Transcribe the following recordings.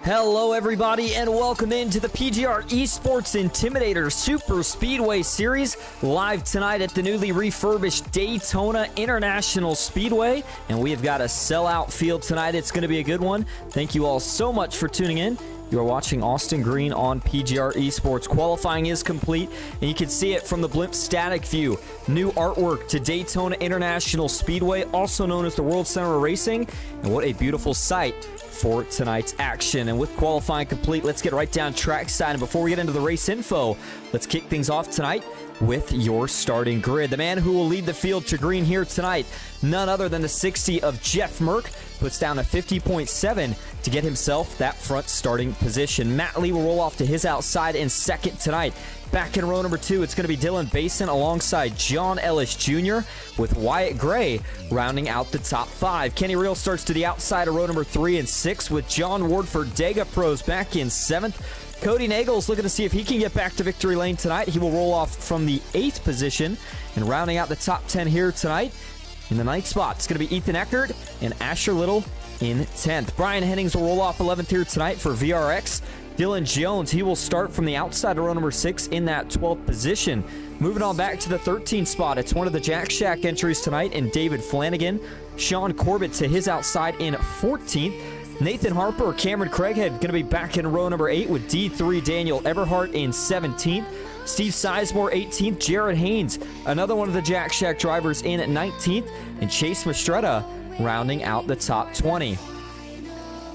Hello everybody and welcome into the PGR eSports Intimidator Superspeedway Series, live tonight at the newly refurbished Daytona International Speedway, and we have got a sellout field tonight. It's going to be a good one. Thank you all so much for tuning in. You are watching Austin Green on PGR eSports. Qualifying is complete, and you can see it from the blimp static view. New artwork to Daytona International Speedway, also known as the World Center of Racing, and what a beautiful sight for tonight's action. And with qualifying complete, let's get right down trackside. And before we get into the race info, let's kick things off tonight with your starting grid. The man who will lead the field to green here tonight, none other than the 60 of Jeff Merck, puts down a 50.7 to get himself that front starting position. Matt Lee will roll off to his outside in second tonight. Back in row number 2, it's going to be Dylan Basin alongside John Ellis Jr. with Wyatt Gray rounding out the top 5. Kenny Reel starts to the outside of row number 3 and 6 with John Wardford Dega Pros back in 7th. Cody Nagel's looking to see if he can get back to victory lane tonight. He will roll off from the 8th position, and rounding out the top 10 here tonight in the 9th spot, it's going to be Ethan Eckert and Asher Little in 10th. Brian Hennings will roll off 11th here tonight for VRX. Dylan Jones, he will start from the outside of row number 6 in that 12th position. Moving on back to the 13th spot, it's one of the Jack Shack entries tonight in David Flanagan. Sean Corbett to his outside in 14th. Nathan Harper, Cameron Craighead going to be back in row number 8 with D3 Daniel Everhart in 17th. Steve Sizemore 18th. Jared Haynes, another one of the Jack Shack drivers, in 19th. And Chase Mastretta rounding out the top 20.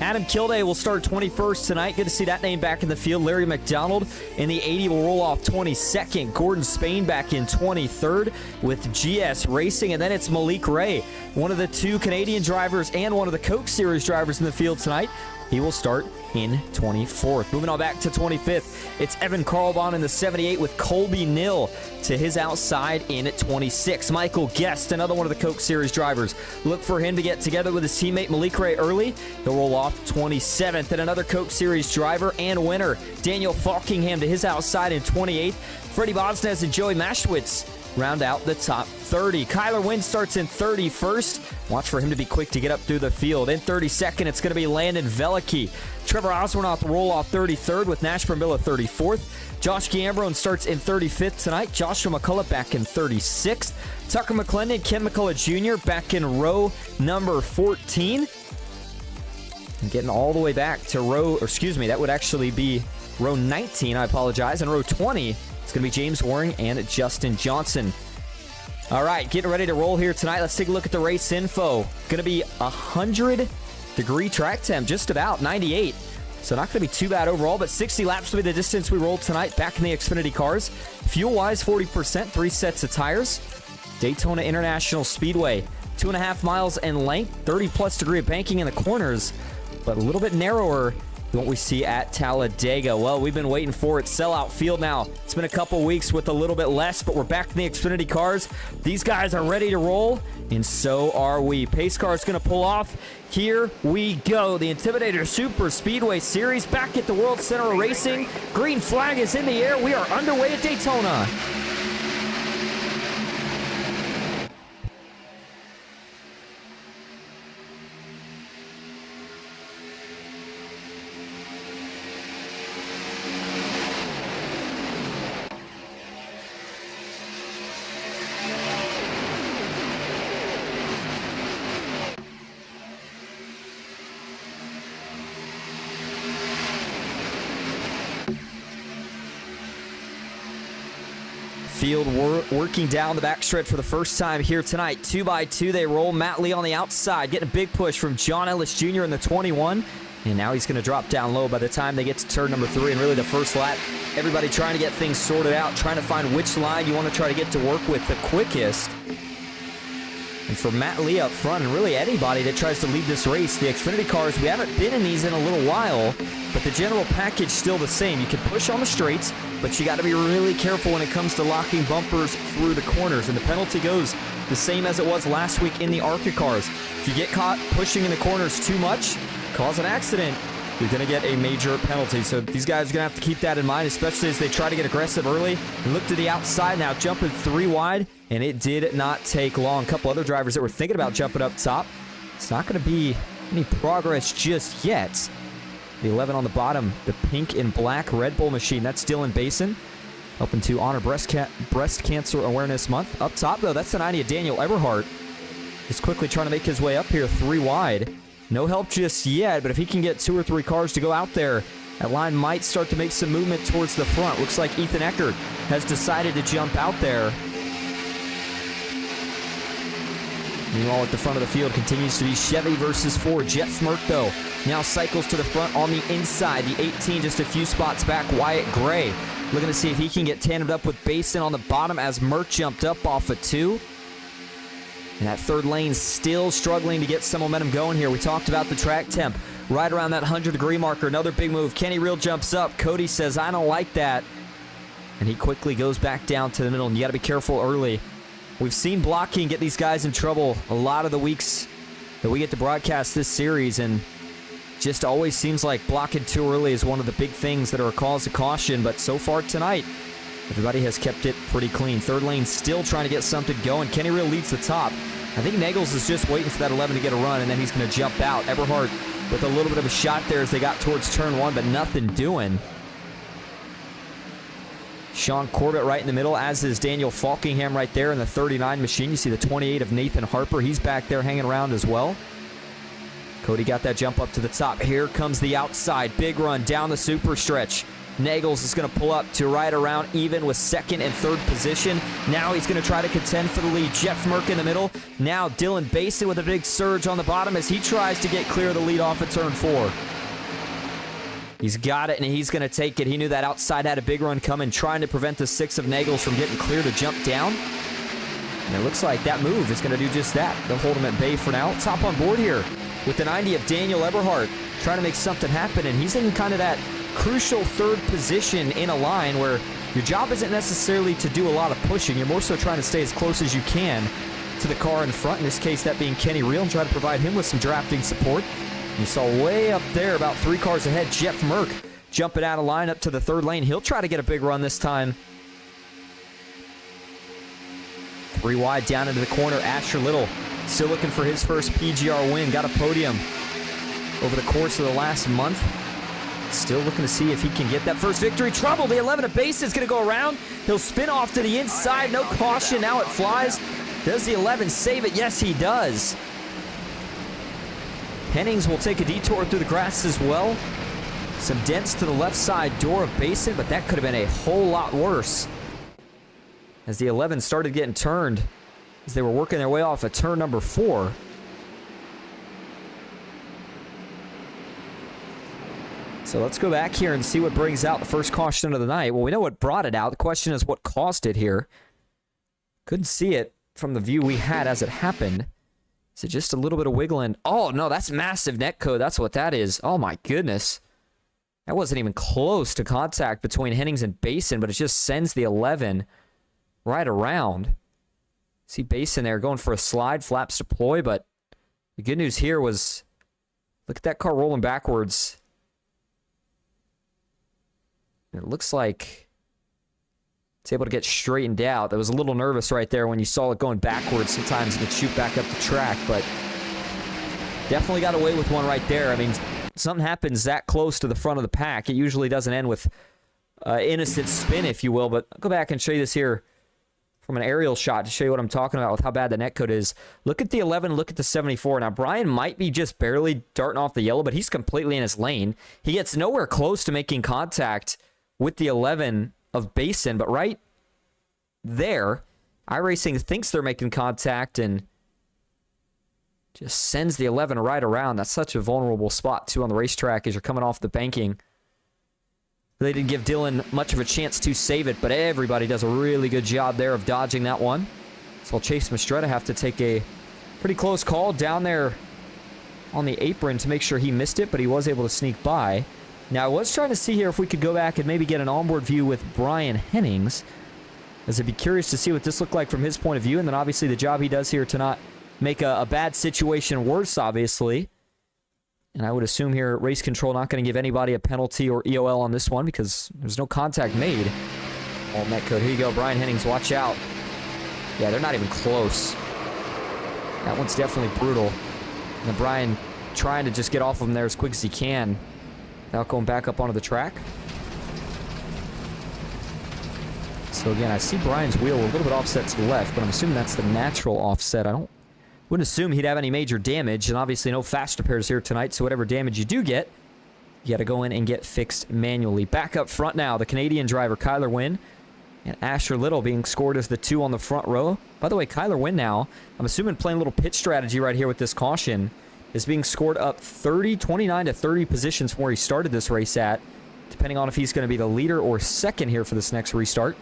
Adam Kilday will start 21st tonight. Good to see that name back in the field. Larry McDonald in the 80 will roll off 22nd. Gordon Spain back in 23rd with GS Racing. And then it's Malik Ray, one of the 2 Canadian drivers and one of the Coke Series drivers in the field tonight. He will start in 24th. Moving on back to 25th, it's Evan Carlbon in the 78 with Colby Nill to his outside in 26. Michael Guest, another one of the Coke Series drivers. Look for him to get together with his teammate Malik Ray early. He'll roll off 27th. And another Coke Series driver and winner, Daniel Falkingham, to his outside in 28th. Freddie Bosnes and Joey Maschwitz round out the top 30. Kyler Wynn starts in 31st. Watch for him to be quick to get up through the field. In 32nd, it's going to be Landon Velicky. Trevor Osbornoff will roll off 33rd with Nash Brambilla 34th. Josh Gambrone starts in 35th tonight. Joshua McCullough back in 36th. Tucker McClendon, Ken McCullough Jr. back in row number 14. And getting all the way back to that would actually be row 19, I apologize. And row 20, it's going to be James Waring and Justin Johnson. All right, getting ready to roll here tonight. Let's take a look at the race info. Going to be 100-degree track temp, just about 98. So not going to be too bad overall, but 60 laps will be the distance we rolled tonight back in the Xfinity cars. Fuel-wise, 40%, 3 sets of tires. Daytona International Speedway, 2.5 miles in length, 30-plus degree of banking in the corners, but a little bit narrower than what we see at Talladega. Well, we've been waiting for it. Sellout field now. It's been a couple weeks with a little bit less, but we're back in the Xfinity cars. These guys are ready to roll, and so are we. Pace car is going to pull off. Here we go. The Intimidator Superspeedway Series back at the World Center of Racing. Green flag is in the air. We are underway at Daytona. Field working down the backstretch for the first time here tonight. 2 by 2 they roll. Matt Lee on the outside, getting a big push from John Ellis Jr. in the 21. And now he's going to drop down low by the time they get to turn number 3 and really the first lap. Everybody trying to get things sorted out, trying to find which line you want to try to get to work with the quickest. And for Matt Lee up front, and really anybody that tries to lead this race, the Xfinity cars, we haven't been in these in a little while, but the general package still the same. You can push on the straights, but you got to be really careful when it comes to locking bumpers through the corners. And the penalty goes the same as it was last week in the ARCA cars. If you get caught pushing in the corners too much, cause an accident, you're going to get a major penalty. So these guys are going to have to keep that in mind, especially as they try to get aggressive early. And look to the outside now, jumping 3 wide, and it did not take long. A couple other drivers that were thinking about jumping up top. It's not going to be any progress just yet. The 11 on the bottom, the pink and black Red Bull machine. That's Dylan Basin, helping to honor Breast Cancer Awareness Month. Up top, though, that's the 90 of Daniel Eberhardt. He's quickly trying to make his way up here, 3 wide. No help just yet, but if he can get 2 or 3 cars to go out there, that line might start to make some movement towards the front. Looks like Ethan Eckert has decided to jump out there. Meanwhile, at the front of the field continues to be Chevy versus Ford. Jeff Merck, though, now cycles to the front on the inside. The 18 just a few spots back. Wyatt Gray looking to see if he can get tandem up with Basin on the bottom as Merck jumped up off of 2. And that third lane still struggling to get some momentum going here. We talked about the track temp right around that 100-degree marker. Another big move. Kenny Reel jumps up. Cody says, I don't like that. And he quickly goes back down to the middle. And you got to be careful early. We've seen blocking get these guys in trouble a lot of the weeks that we get to broadcast this series, and just always seems like blocking too early is one of the big things that are a cause of caution. But so far tonight, everybody has kept it pretty clean. Third lane still trying to get something going. Kenny Reel leads the top. I think Nagels is just waiting for that 11 to get a run, and then he's going to jump out. Eberhardt with a little bit of a shot there as they got towards turn 1, but nothing doing. Sean Corbett right in the middle, as is Daniel Falkingham right there in the 39 machine. You see the 28 of Nathan Harper. He's back there hanging around as well. Cody got that jump up to the top. Here comes the outside. Big run down the super stretch. Nagels is going to pull up to right around even with second and third position. Now he's going to try to contend for the lead. Jeff Merck in the middle. Now Dylan Basin with a big surge on the bottom as he tries to get clear of the lead off at turn 4. He's got it, and he's going to take it. He knew that outside had a big run coming, trying to prevent the 6 of Nagels from getting clear to jump down. And it looks like that move is going to do just that. They'll hold him at bay for now. Top on board here with the 90 of Daniel Eberhardt, trying to make something happen, and he's in kind of that crucial third position in a line where your job isn't necessarily to do a lot of pushing. You're more so trying to stay as close as you can to the car in front, in this case that being Kenny Reel, and try to provide him with some drafting support. You saw way up there, about 3 cars ahead, Jeff Merck jumping out of line up to the third lane. He'll try to get a big run this time. 3 wide down into the corner. Asher Little still looking for his first PGR win. Got a podium over the course of the last month. Still looking to see if he can get that first victory. Trouble. The 11 of Base is going to go around. He'll spin off to the inside. No caution. Now it flies. Does the 11 save it? Yes, he does. Hennings will take a detour through the grass as well. Some dents to the left side door of Basin, but that could have been a whole lot worse as the 11 started getting turned as they were working their way off of turn number 4. So let's go back here and see what brings out the first caution of the night. Well, we know what brought it out. The question is what caused it here. Couldn't see it from the view we had as it happened. Is it just a little bit of wiggling? Oh, no, that's massive netcode. That's what that is. Oh, my goodness. That wasn't even close to contact between Hennings and Basin, but it just sends the 11 right around. See Basin there going for a slide, flaps deploy, but the good news here was, look at that car rolling backwards. It looks like it's able to get straightened out. That was a little nervous right there when you saw it going backwards. Sometimes it could shoot back up the track, but definitely got away with one right there. I mean, something happens that close to the front of the pack. It usually doesn't end with innocent spin, if you will, but I'll go back and show you this here from an aerial shot to show you what I'm talking about with how bad the netcode is. Look at the 11, look at the 74. Now, Brian might be just barely darting off the yellow, but he's completely in his lane. He gets nowhere close to making contact with the 11 of Basin, but right there, iRacing thinks they're making contact and just sends the 11 right around. That's such a vulnerable spot, too, on the racetrack as you're coming off the banking. They didn't give Dylan much of a chance to save it, but everybody does a really good job there of dodging that one. So Chase Mastretta have to take a pretty close call down there on the apron to make sure he missed it, but he was able to sneak by. Now, I was trying to see here if we could go back and maybe get an onboard view with Brian Hennings, as I'd be curious to see what this looked like from his point of view, and then obviously the job he does here to not make a bad situation worse, obviously. And I would assume here, Race Control not going to give anybody a penalty or EOL on this one because there's no contact made. All netcode. Here you go, Brian Hennings, watch out. Yeah, they're not even close. That one's definitely brutal. And Brian trying to just get off of him there as quick as he can. without going back up onto the track. So again, I see Brian's wheel a little bit offset to the left, but I'm assuming that's the natural offset. Wouldn't assume he'd have any major damage, and obviously no fast repairs here tonight, so whatever damage you do get, you got to go in and get fixed manually. Back up front now, the Canadian driver, Kyler Wynn, and Asher Little being scored as the 2 on the front row. By the way, Kyler Wynn now, I'm assuming playing a little pit strategy right here with this caution, is being scored up 29 to 30 positions from where he started this race at, depending on if he's going to be the leader or second here for this next restart.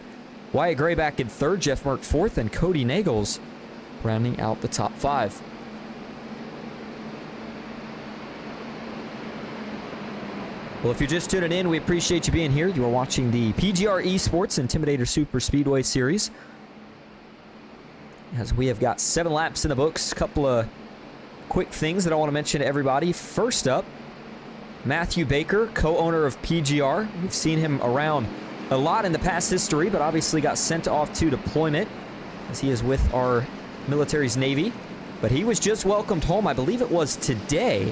Wyatt Gray back in 3rd, Jeff Merck 4th, and Cody Nagels rounding out the top 5. Well, if you're just tuning in, we appreciate you being here. You are watching the PGR eSports Intimidator Superspeedway Series. As we have got 7 laps in the books, a couple of quick things that I want to mention to everybody. First up, Matthew Baker, co-owner of PGR. We've seen him around a lot in the past history, but obviously got sent off to deployment as he is with our military's Navy. But he was just welcomed home, I believe it was today.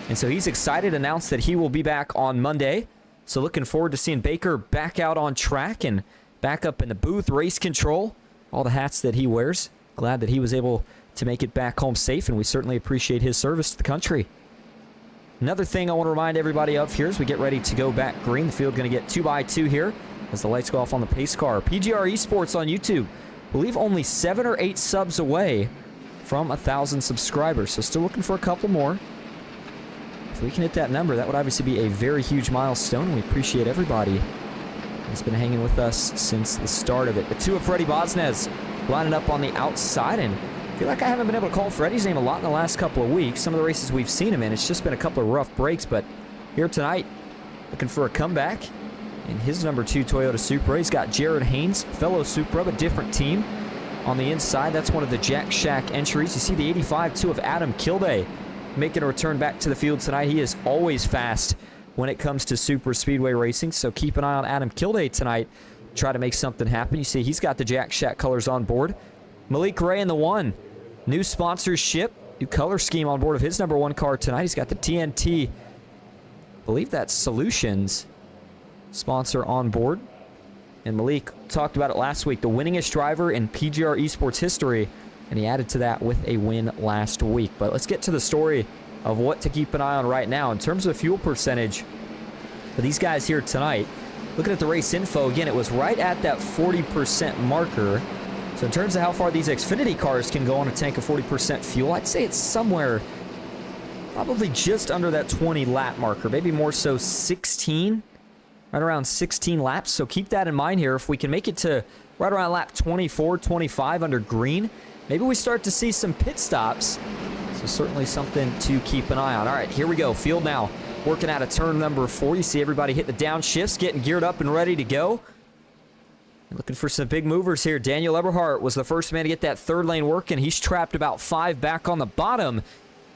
And so he's excited, announced that he will be back on Monday. So looking forward to seeing Baker back out on track and back up in the booth, race control, all the hats that he wears. Glad that he was able to make it back home safe, and we certainly appreciate his service to the country. Another thing I want to remind everybody of here as we get ready to go back green. The field going to get 2x2 here as the lights go off on the pace car. PGR eSports on YouTube. I believe only 7 or 8 subs away from 1,000 subscribers. So still looking for a couple more. If we can hit that number, that would obviously be a very huge milestone. We appreciate everybody who's been hanging with us since the start of it. The 2 of Freddie Bosnez lining up on the outside, and I feel like I haven't been able to call Freddie's name a lot in the last couple of weeks. Some of the races we've seen him in, it's just been a couple of rough breaks, but here tonight, looking for a comeback in his number 2 Toyota Supra. He's got Jared Haynes, fellow Supra, but different team. On the inside, that's one of the Jack Shack entries. You see the 85-2 of Adam Kilday making a return back to the field tonight. He is always fast when it comes to super speedway racing, so keep an eye on Adam Kilday tonight. Try to make something happen. You see he's got the Jack Shack colors on board. Malik Ray in the 1. New sponsorship, new color scheme on board of his number 1 car tonight. He's got the TNT, I believe that's Solutions sponsor on board. And Malik talked about it last week, the winningest driver in PGR eSports history, and he added to that with a win last week. But let's get to the story of what to keep an eye on right now. In terms of fuel percentage for these guys here tonight, looking at the race info, again, it was right at that 40% marker. So in terms of how far these Xfinity cars can go on a tank of 40% fuel, I'd say it's somewhere probably just under that 20 lap marker, maybe more so 16, right around 16 laps. So keep that in mind here. If we can make it to right around lap 24, 25 under green, maybe we start to see some pit stops. So certainly something to keep an eye on. All right, here we go. Field now working out of turn number 4. You see everybody hit the downshifts, getting geared up and ready to go. Looking for some big movers here. Daniel Eberhardt was the first man to get that 3rd lane working. He's trapped about 5 back on the bottom.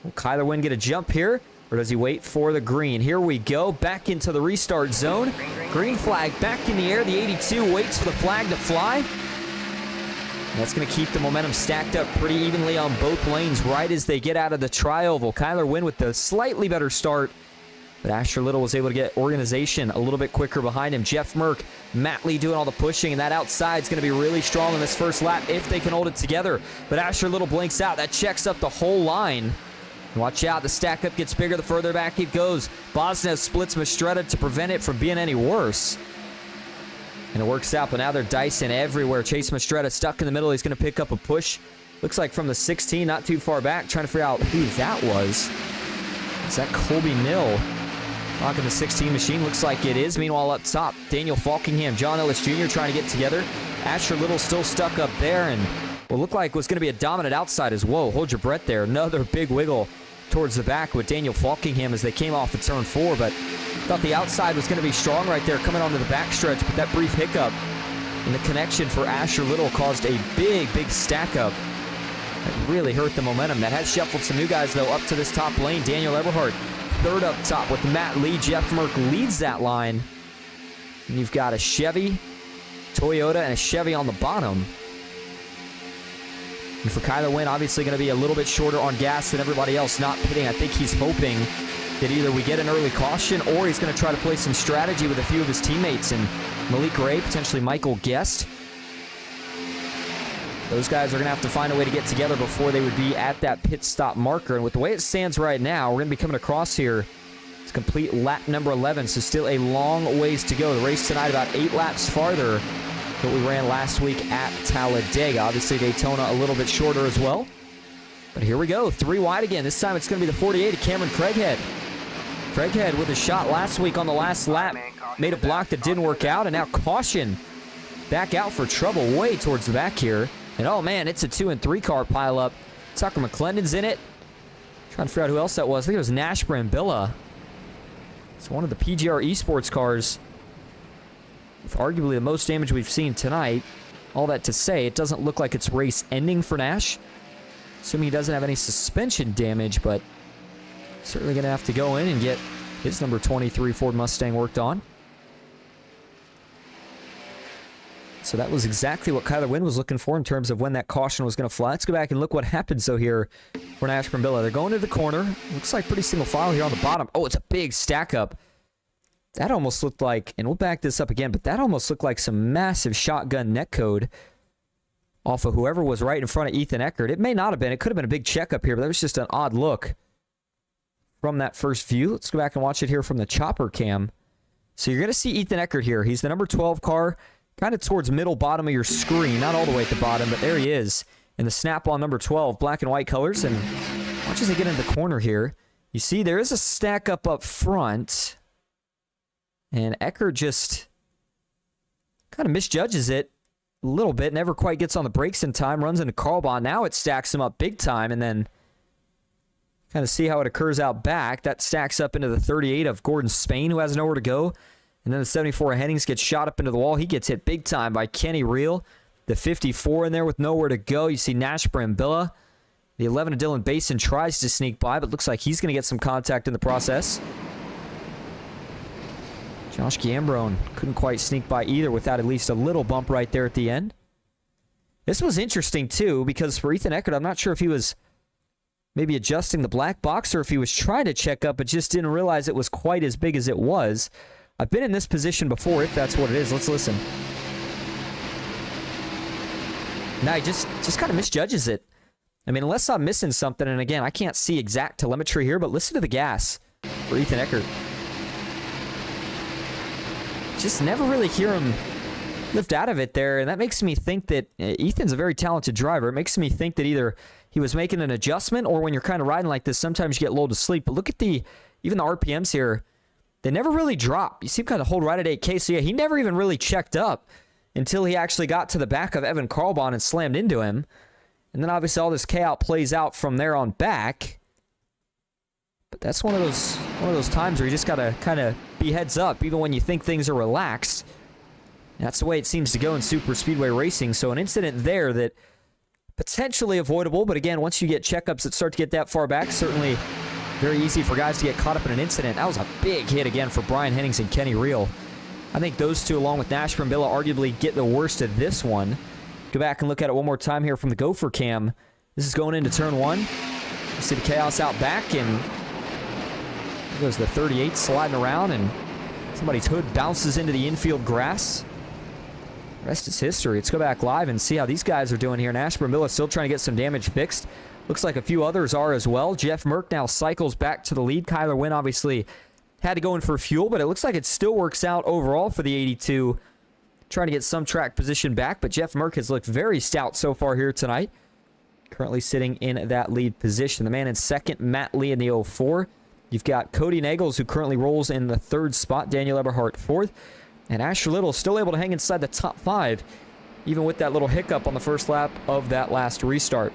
Will Kyler Wynn get a jump here, or does he wait for the green? Here we go, back into the restart zone. Green flag back in the air. The 82 waits for the flag to fly. And that's going to keep the momentum stacked up pretty evenly on both lanes right as they get out of the tri-oval. Kyler Wynn with the slightly better start, but Asher Little was able to get organization a little bit quicker behind him. Jeff Merck, Matt Lee doing all the pushing, and that outside is going to be really strong in this first lap if they can hold it together. But Asher Little blinks out. That checks up the whole line. Watch out, the stack up gets bigger the further back it goes. Bosnez splits Mastretta to prevent it from being any worse. And it works out, but now they're dicing everywhere. Chase Mastretta stuck in the middle. He's going to pick up a push. Looks like from the 16, not too far back. Trying to figure out who that was. Is that Colby Mill? Rocking the 16 machine, looks like it is. Meanwhile, up top, Daniel Falkingham, John Ellis Jr. trying to get together. Asher Little still stuck up there, and what looked like was going to be a dominant outside as whoa. Hold your breath there. Another big wiggle towards the back with Daniel Falkingham as they came off of turn 4, but thought the outside was going to be strong right there coming onto the backstretch, but that brief hiccup in the connection for Asher Little caused a big stack up. That really hurt the momentum. That has shuffled some new guys, though, up to this top lane. Daniel Eberhardt, 3rd up top with Matt Lee. Jeff Merck leads that line. And you've got a Chevy, Toyota, and a Chevy on the bottom. And for Kyler Wynn, obviously going to be a little bit shorter on gas than everybody else, not pitting. I think he's hoping that either we get an early caution or he's going to try to play some strategy with a few of his teammates, and Malik Ray, potentially Michael Guest. Those guys are going to have to find a way to get together before they would be at that pit stop marker. And with the way it stands right now, we're going to be coming across here. It's complete lap number 11, so still a long ways to go. The race tonight about 8 laps farther than we ran last week at Talladega. Obviously, Daytona a little bit shorter as well. But here we go, 3 wide again. This time it's going to be the 48 of Cameron Craighead. Craighead with a shot last week on the last lap. Made a block that didn't work out, and now caution back out for trouble way towards the back here. And oh man, it's a 2 and 3 car pileup. Tucker McClendon's in it. Trying to figure out who else that was. I think it was Nash Brambilla. It's one of the PGR eSports cars with arguably the most damage we've seen tonight. All that to say, it doesn't look like it's race ending for Nash. Assuming he doesn't have any suspension damage, but certainly going to have to go in and get his number 23 Ford Mustang worked on. So that was exactly what Kyler Wynn was looking for in terms of when that caution was going to fly. Let's go back and look what happens, though, here for Nash Brambilla. They're going to the corner. Looks like pretty single file here on the bottom. Oh, it's a big stack up. That almost looked like, and we'll back this up again, but that almost looked like some massive shotgun netcode off of whoever was right in front of Ethan Eckert. It may not have been. It could have been a big checkup here, but that was just an odd look from that first view. Let's go back and watch it here from the chopper cam. So you're going to see Ethan Eckert here. He's the number 12 car. Kind of towards middle bottom of your screen. Not all the way at the bottom, but there he is. In the Snap-on number 12, black and white colors. And watch as they get into the corner here. You see there is a stack up front. And Eckert just kind of misjudges it a little bit. Never quite gets on the brakes in time. Runs into Carlbahn. Now it stacks him up big time. And then kind of see how it occurs out back. That stacks up into the 38 of Gordon Spain, who has nowhere to go. And then the 74 of Hennings gets shot up into the wall. He gets hit big time by Kenny Reel. The 54 in there with nowhere to go. You see Nash Brambilla. The 11 of Dylan Basin tries to sneak by, but looks like he's going to get some contact in the process. Josh Gambrone couldn't quite sneak by either without at least a little bump right there at the end. This was interesting, too, because for Ethan Eckert, I'm not sure if he was maybe adjusting the black box or if he was trying to check up but just didn't realize it was quite as big as it was. I've been in this position before, if that's what it is. Let's listen. Now, he just kind of misjudges it. I mean, unless I'm missing something, and again, I can't see exact telemetry here, but listen to the gas for Ethan Eckert. Just never really hear him lift out of it there, and that makes me think that Ethan's a very talented driver. It makes me think that either he was making an adjustment, or when you're kind of riding like this, sometimes you get lulled to sleep. But look at even the RPMs here. They never really drop. You see him kind of hold right at 8K. So yeah, he never even really checked up until he actually got to the back of Evan Carlbahn and slammed into him. And then obviously all this chaos plays out from there on back. But that's one of those times where you just gotta kind of be heads up, even when you think things are relaxed. And that's the way it seems to go in super speedway racing. So an incident there that potentially avoidable, but again, once you get checkups that start to get that far back, certainly very easy for guys to get caught up in an incident. That was a big hit again for Brian Hennings and Kenny Reel. I think those two, along with Nash Brambilla, arguably get the worst of this one. Go back and look at it one more time here from the Gopher cam. This is going into turn 1. You see the chaos out back, and there goes the 38 sliding around, and somebody's hood bounces into the infield grass. The rest is history. Let's go back live and see how these guys are doing here. Nash Brambilla still trying to get some damage fixed. Looks like a few others are as well. Jeff Merck now cycles back to the lead. Kyler Wynn obviously had to go in for fuel, but it looks like it still works out overall for the 82. Trying to get some track position back, but Jeff Merck has looked very stout so far here tonight. Currently sitting in that lead position. The man in second, Matt Lee in the 04. You've got Cody Nagels, who currently rolls in the 3rd spot. Daniel Eberhardt 4th. And Asher Little still able to hang inside the top 5, even with that little hiccup on the first lap of that last restart.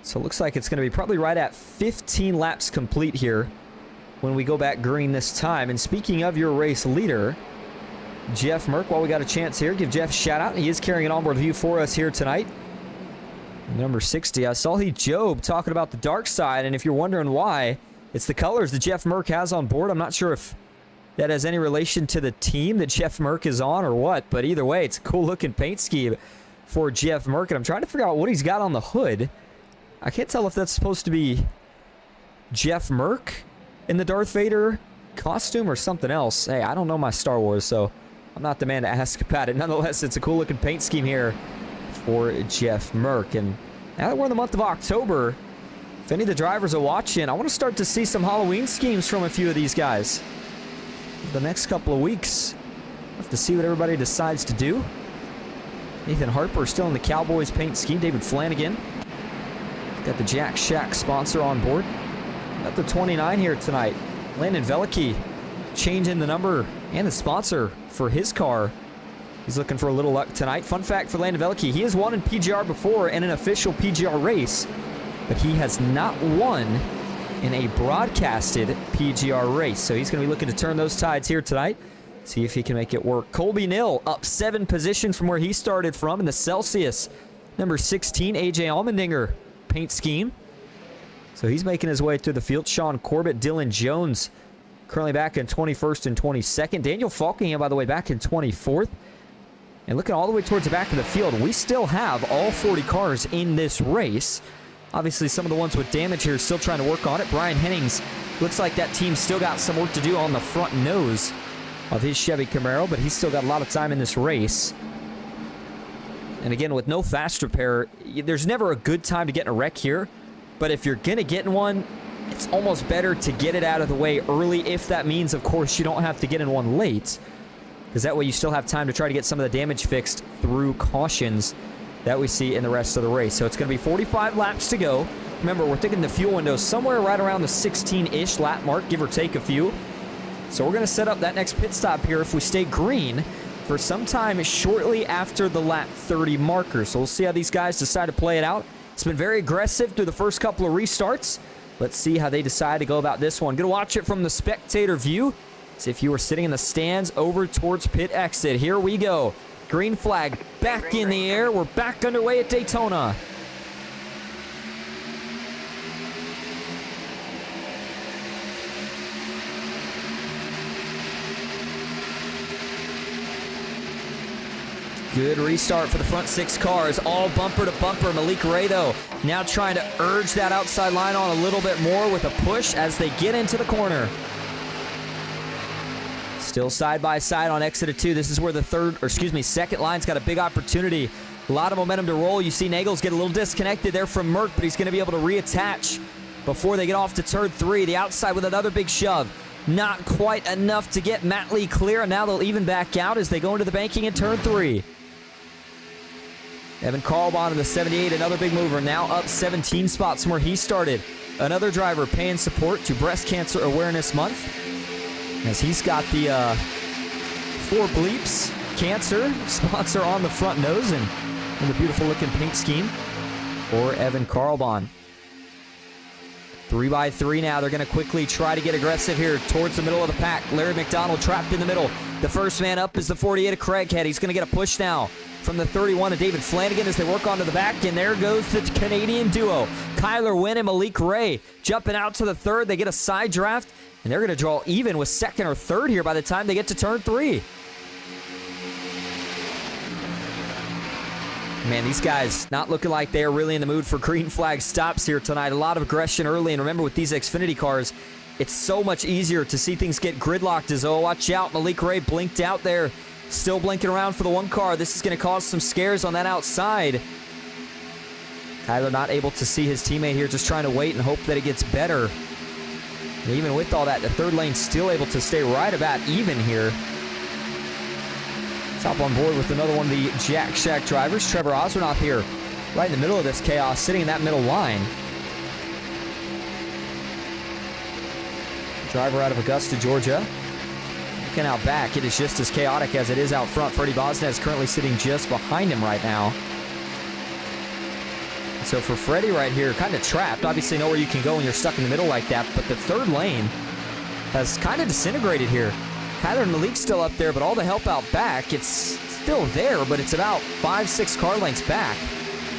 So it looks like it's going to be probably right at 15 laps complete here when we go back green this time. And speaking of your race leader, Jeff Merck, while we got a chance here, give Jeff a shout out. He is carrying an onboard view for us here tonight. Number 60. I saw Job talking about the dark side, and if you're wondering why, it's the colors that Jeff Merck has on board. I'm not sure if that has any relation to the team that Jeff Merck is on or what, but either way, it's a cool looking paint scheme for Jeff Merck, and I'm trying to figure out what he's got on the hood. I can't tell if that's supposed to be Jeff Merck in the Darth Vader costume or something else. Hey, I don't know my Star Wars, so I'm not the man to ask about it. Nonetheless, it's a cool looking paint scheme here for Jeff Merck. And now that we're in the month of October, if any of the drivers are watching, I want to start to see some Halloween schemes from a few of these guys. The next couple of weeks, we'll have to see what everybody decides to do. Nathan Harper still in the Cowboys paint scheme. David Flanagan got the Jack Shack sponsor on board. Got the 29 here tonight. Landon Velicky changing the number and the sponsor for his car. He's looking for a little luck tonight. Fun fact for Landon Velicky, he has won in PGR before in an official PGR race, but he has not won in a broadcasted PGR race. So he's going to be looking to turn those tides here tonight. See if he can make it work. Colby Nill up 7 positions from where he started from in the Celsius. Number 16, AJ Allmendinger paint scheme. So he's making his way through the field. Sean Corbett, Dylan Jones, currently back in 21st and 22nd. Daniel Falkingham, by the way, back in 24th. And looking all the way towards the back of the field, we still have all 40 cars in this race. Obviously, some of the ones with damage here are still trying to work on it. Brian Hennings, looks like that team's still got some work to do on the front nose of his Chevy Camaro, but he's still got a lot of time in this race. And again, with no fast repair, there's never a good time to get in a wreck here. But if you're going to get in one, it's almost better to get it out of the way early, if that means, of course, you don't have to get in one late. Because that way you still have time to try to get some of the damage fixed through cautions that we see in the rest of the race. So it's going to be 45 laps to go. Remember, we're thinking the fuel window somewhere right around the 16-ish lap mark, give or take a few. So we're going to set up that next pit stop here, if we stay green, for some time shortly after the lap 30 marker. So we'll see how these guys decide to play it out. It's been very aggressive through the first couple of restarts. Let's see how they decide to go about this one. Going to watch it from the spectator view. See if you were sitting in the stands over towards pit exit. Here we go. Green flag back in the air. We're back underway at Daytona. Good restart for the front 6 cars, all bumper to bumper. Malik Ray, though, now trying to urge that outside line on a little bit more with a push as they get into the corner. Still side by side on exit of 2. This is where the second line's got a big opportunity. A lot of momentum to roll. You see Nagels get a little disconnected there from Merck, but he's going to be able to reattach before they get off to turn 3. The outside with another big shove. Not quite enough to get Matt Lee clear, and now they'll even back out as they go into the banking in turn 3. Evan Carlbon in the 78, another big mover, now up 17 spots from where he started. Another driver paying support to Breast Cancer Awareness Month, as he's got the 4 bleeps cancer sponsor on the front nose and the beautiful looking paint scheme for Evan Carlbon. 3x3 now. They're going to quickly try to get aggressive here towards the middle of the pack. Larry McDonald trapped in the middle. The first man up is the 48 of Craighead. He's going to get a push now from the 31 of David Flanagan as they work onto the back. And there goes the Canadian duo. Kyler Wynn and Malik Ray jumping out to the third. They get a side draft, and they're going to draw even with second or third here by the time they get to turn 3. Man, these guys not looking like they're really in the mood for green flag stops here tonight. A lot of aggression early, and remember with these Xfinity cars, it's so much easier to see things get gridlocked as, oh, watch out, Malik Ray blinked out there. Still blinking around for the 1 car. This is going to cause some scares on that outside. Kyler not able to see his teammate here, just trying to wait and hope that it gets better. And even with all that, the third lane still able to stay right about even here. Let's hop on board with another one of the Jack Shack drivers. Trevor Osranoff here, right in the middle of this chaos, sitting in that middle line. Driver out of Augusta, Georgia. Looking out back, it is just as chaotic as it is out front. Freddie Bosnez currently sitting just behind him right now. So for Freddie right here, kind of trapped. Obviously nowhere you can go when you're stuck in the middle like that, but the third lane has kind of disintegrated here. Kyler and Malik's still up there, but all the help out back, it's still there, but it's about 5-6 car lengths back.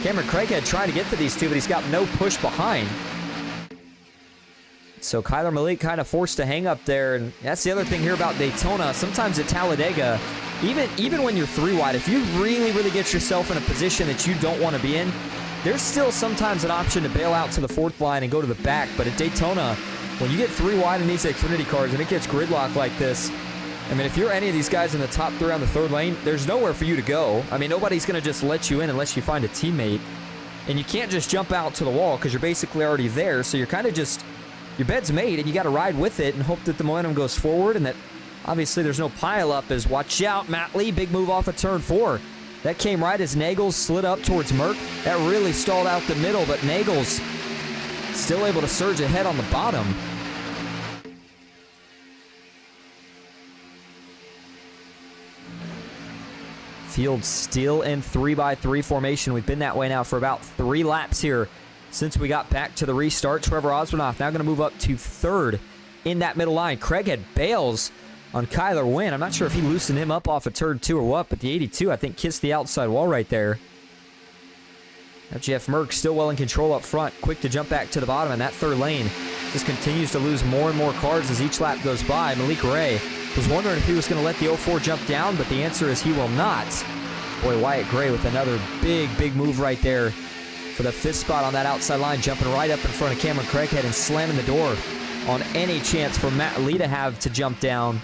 Cameron Craighead trying to get to these two, but he's got no push behind. So Kyler Malik kind of forced to hang up there, and that's the other thing here about Daytona. Sometimes at Talladega, even when you're 3 wide, if you really get yourself in a position that you don't want to be in, there's still sometimes an option to bail out to the fourth line and go to the back, but at Daytona, when you get 3 wide in these Xfinity cars and it gets gridlocked like this, I mean, if you're any of these guys in the top 3 on the third lane, there's nowhere for you to go. I mean, nobody's going to just let you in unless you find a teammate. And you can't just jump out to the wall because you're basically already there. So you're kind of just, your bed's made and you got to ride with it and hope that the momentum goes forward and that obviously there's no pileup. As watch out, Matt Lee, big move off of turn 4. That came right as Nagels slid up towards Merck. That really stalled out the middle, but Nagels still able to surge ahead on the bottom. Field still in 3x3 formation. We've been that way now for about 3 laps here since we got back to the restart. Trevor Osmanoff now going to move up to 3rd in that middle line. Craighead bails on Kyler Wynn. I'm not sure if he loosened him up off of turn 2 or what, but the 82, I think, kissed the outside wall right there. Now Jeff Merck still well in control up front, quick to jump back to the bottom, and that 3rd lane just continues to lose more and more cars as each lap goes by. Malik Ray was wondering if he was going to let the 04 jump down, but the answer is he will not. Boy, Wyatt Gray with another big move right there for the 5th spot on that outside line, jumping right up in front of Cameron Craighead and slamming the door on any chance for Matt Lee to have to jump down.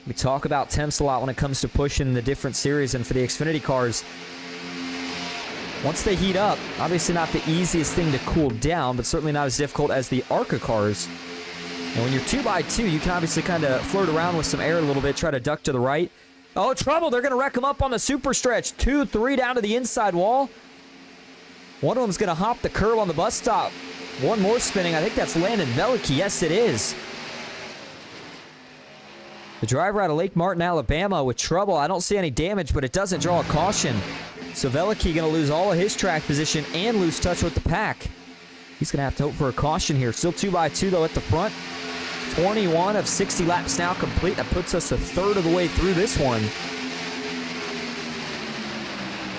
We talk about temps a lot when it comes to pushing the different series, and for the Xfinity cars, once they heat up, obviously not the easiest thing to cool down, but certainly not as difficult as the ARCA cars. And when you're 2x2, you can obviously kind of flirt around with some air a little bit, try to duck to the right. Oh, trouble! They're going to wreck them up on the super stretch. 2, 3 down to the inside wall. One of them's going to hop the curb on the bus stop. One more spinning. I think that's Landon Veliky. Yes, it is. The driver out of Lake Martin, Alabama with trouble. I don't see any damage, but it doesn't draw a caution. So Veliky going to lose all of his track position and lose touch with the pack. He's going to have to hope for a caution here. Still 2x2, though, at the front. 21 of 60 laps now complete. That puts us 1/3 of the way through this one.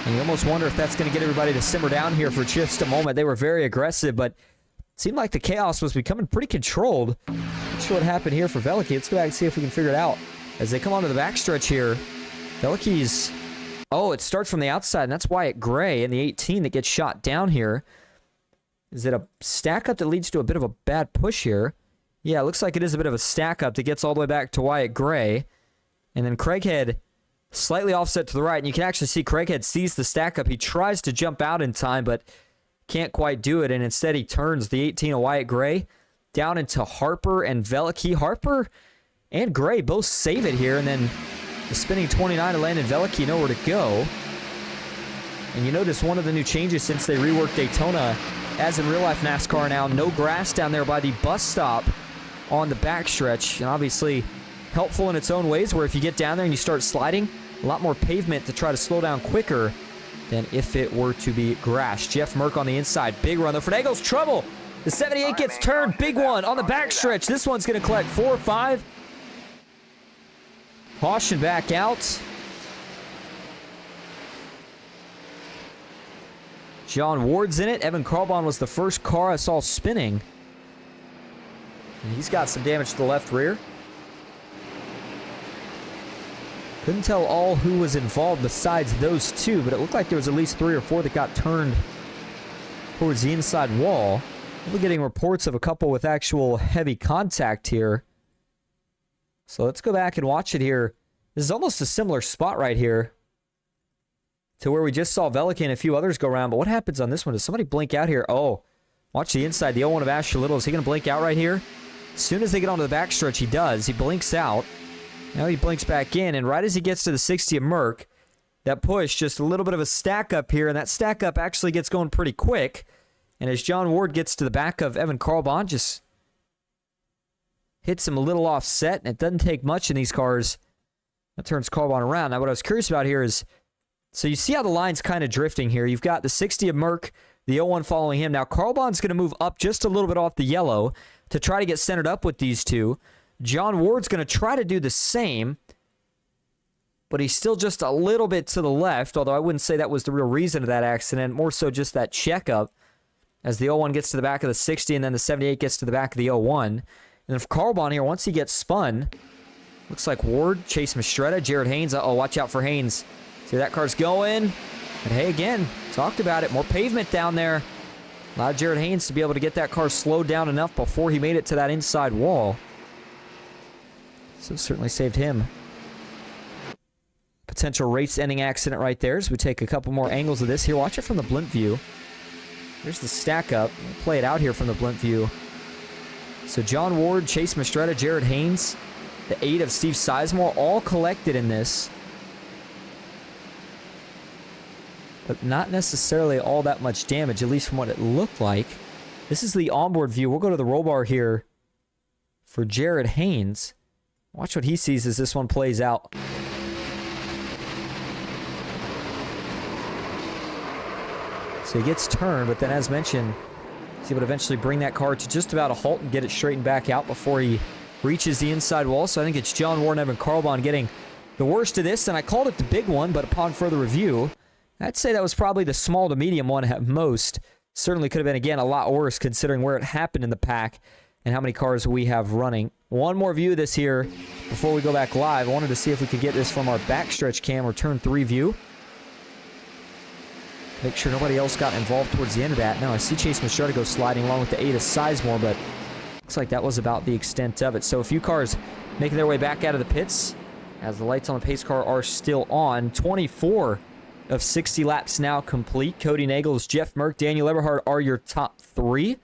And you almost wonder if that's going to get everybody to simmer down here for just a moment. They were very aggressive, but it seemed like the chaos was becoming pretty controlled. Not sure what happened here for Veliky. Let's go back and see if we can figure it out. As they come onto the backstretch here, Veliky's... Oh, it starts from the outside, and that's Wyatt Gray in the 18 that gets shot down here. Is it a stack-up that leads to a bit of a bad push here? Yeah, it looks like it is a bit of a stack-up that gets all the way back to Wyatt Gray. And then Craighead slightly offset to the right, and you can actually see Craighead sees the stack-up. He tries to jump out in time, but can't quite do it, and instead he turns the 18 of Wyatt Gray down into Harper and Veliky. Harper and Gray both save it here, and then the spinning 29 of Landon Veliky nowhere to go. And you notice one of the new changes since they reworked Daytona, as in real-life NASCAR now, no grass down there by the bus stop on the backstretch. And obviously helpful in its own ways, where if you get down there and you start sliding, a lot more pavement to try to slow down quicker than if it were to be grass. Jeff Merck on the inside. Big run though for Nagels. Trouble! The 78 gets turned. Big one on the backstretch. This one's going to collect 4 or 5. Caution back out. John Ward's in it. Evan Carlbon was the first car I saw spinning. And he's got some damage to the left rear. Couldn't tell all who was involved besides those two, but it looked like there was at least 3 or 4 that got turned towards the inside wall. We're getting reports of a couple with actual heavy contact here. So let's go back and watch it here. This is almost a similar spot right here to where we just saw Veliky and a few others go around. But what happens on this one? Does somebody blink out here? Oh, watch the inside. The 01 of Asher Little. Is he going to blink out right here? As soon as they get onto the backstretch, he does. He blinks out. Now he blinks back in. And right as he gets to the 60 of Merck, that push, just a little bit of a stack up here. And that stack up actually gets going pretty quick. And as John Ward gets to the back of Evan Carlbon, just hits him a little offset. And it doesn't take much in these cars. That turns Carlbon around. Now what I was curious about here is, so you see how the line's kind of drifting here. You've got the 60 of Merck, the 01 following him. Now Carlbon's going to move up just a little bit off the yellow to try to get centered up with these two. John Ward's going to try to do the same, but he's still just a little bit to the left, although I wouldn't say that was the real reason of that accident, more so just that checkup as the 01 gets to the back of the 60 and then the 78 gets to the back of the 01. And then for Carlbon here, once he gets spun, looks like Ward, Chase Mastretta, Jared Haynes. Uh-oh, watch out for Haynes. See, that car's going. But hey, again, talked about it. More pavement down there. Allowed Jared Haynes to be able to get that car slowed down enough before he made it to that inside wall. So certainly saved him. Potential race-ending accident right there as we take a couple more angles of this. Here, watch it from the blimp view. Here's the stack up. We'll play it out here from the blimp view. So John Ward, Chase Mastretta, Jared Haynes, the 8 of Steve Sizemore, all collected in this. But not necessarily all that much damage, at least from what it looked like. This is the onboard view. We'll go to the roll bar here for Jared Haynes. Watch what he sees as this one plays out. So he gets turned, but then as mentioned, he's able to eventually bring that car to just about a halt and get it straightened back out before he reaches the inside wall. So I think it's John Ward and Evan Carlbon getting the worst of this, and I called it the big one, but upon further review, I'd say that was probably the small to medium one at most. Certainly could have been, again, a lot worse considering where it happened in the pack and how many cars we have running. One more view of this here before we go back live. I wanted to see if we could get this from our backstretch cam or turn 3 view. Make sure nobody else got involved towards the end of that. Now I see Chase Mastretta go sliding along with the 8 of Sizemore, but looks like that was about the extent of it. So a few cars making their way back out of the pits as the lights on the pace car are still on. 24 of 60 laps now complete. Cody Nagels, Jeff Merck, Daniel Eberhard are your top 3.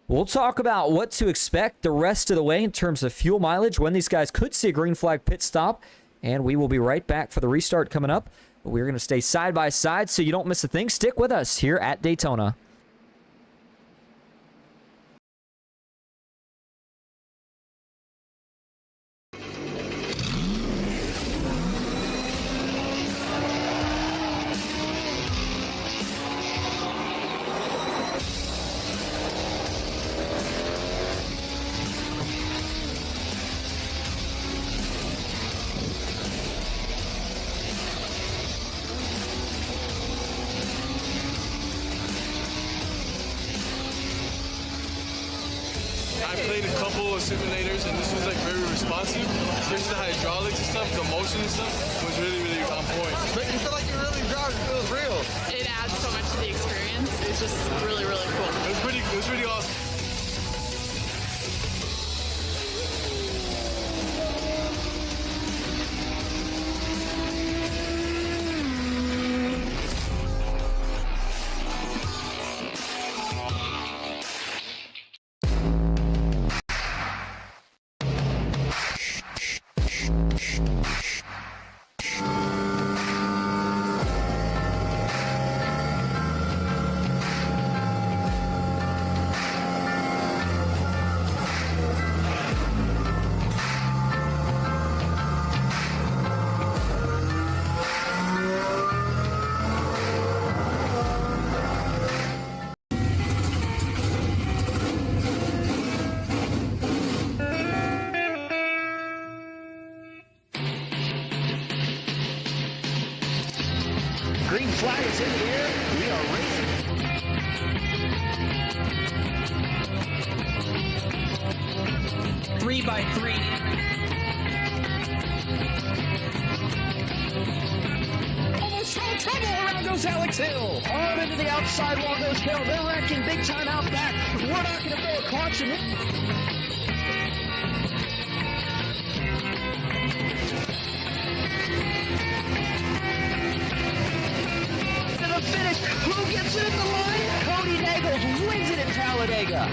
We'll talk about what to expect the rest of the way in terms of fuel mileage, when these guys could see a green flag pit stop, and we will be right back for the restart coming up. But we're going to stay side by side so you don't miss a thing. Stick with us here at Daytona. I played a couple of simulators and this was like very responsive, especially the hydraulics and stuff, the motion and stuff was really on point. But you feel like you're really driving, it feels real. It adds so much to the experience. It's just really, really cool. It was pretty awesome. Green flag is in the air. We are racing. 3 by 3. Almost no trouble. Around goes Alex Hill. On into the outside wall goes Hill. They're wrecking big time out back. We're not going to throw a caution. Finish. Who gets it at the line? Cody Nagels wins it in Talladega.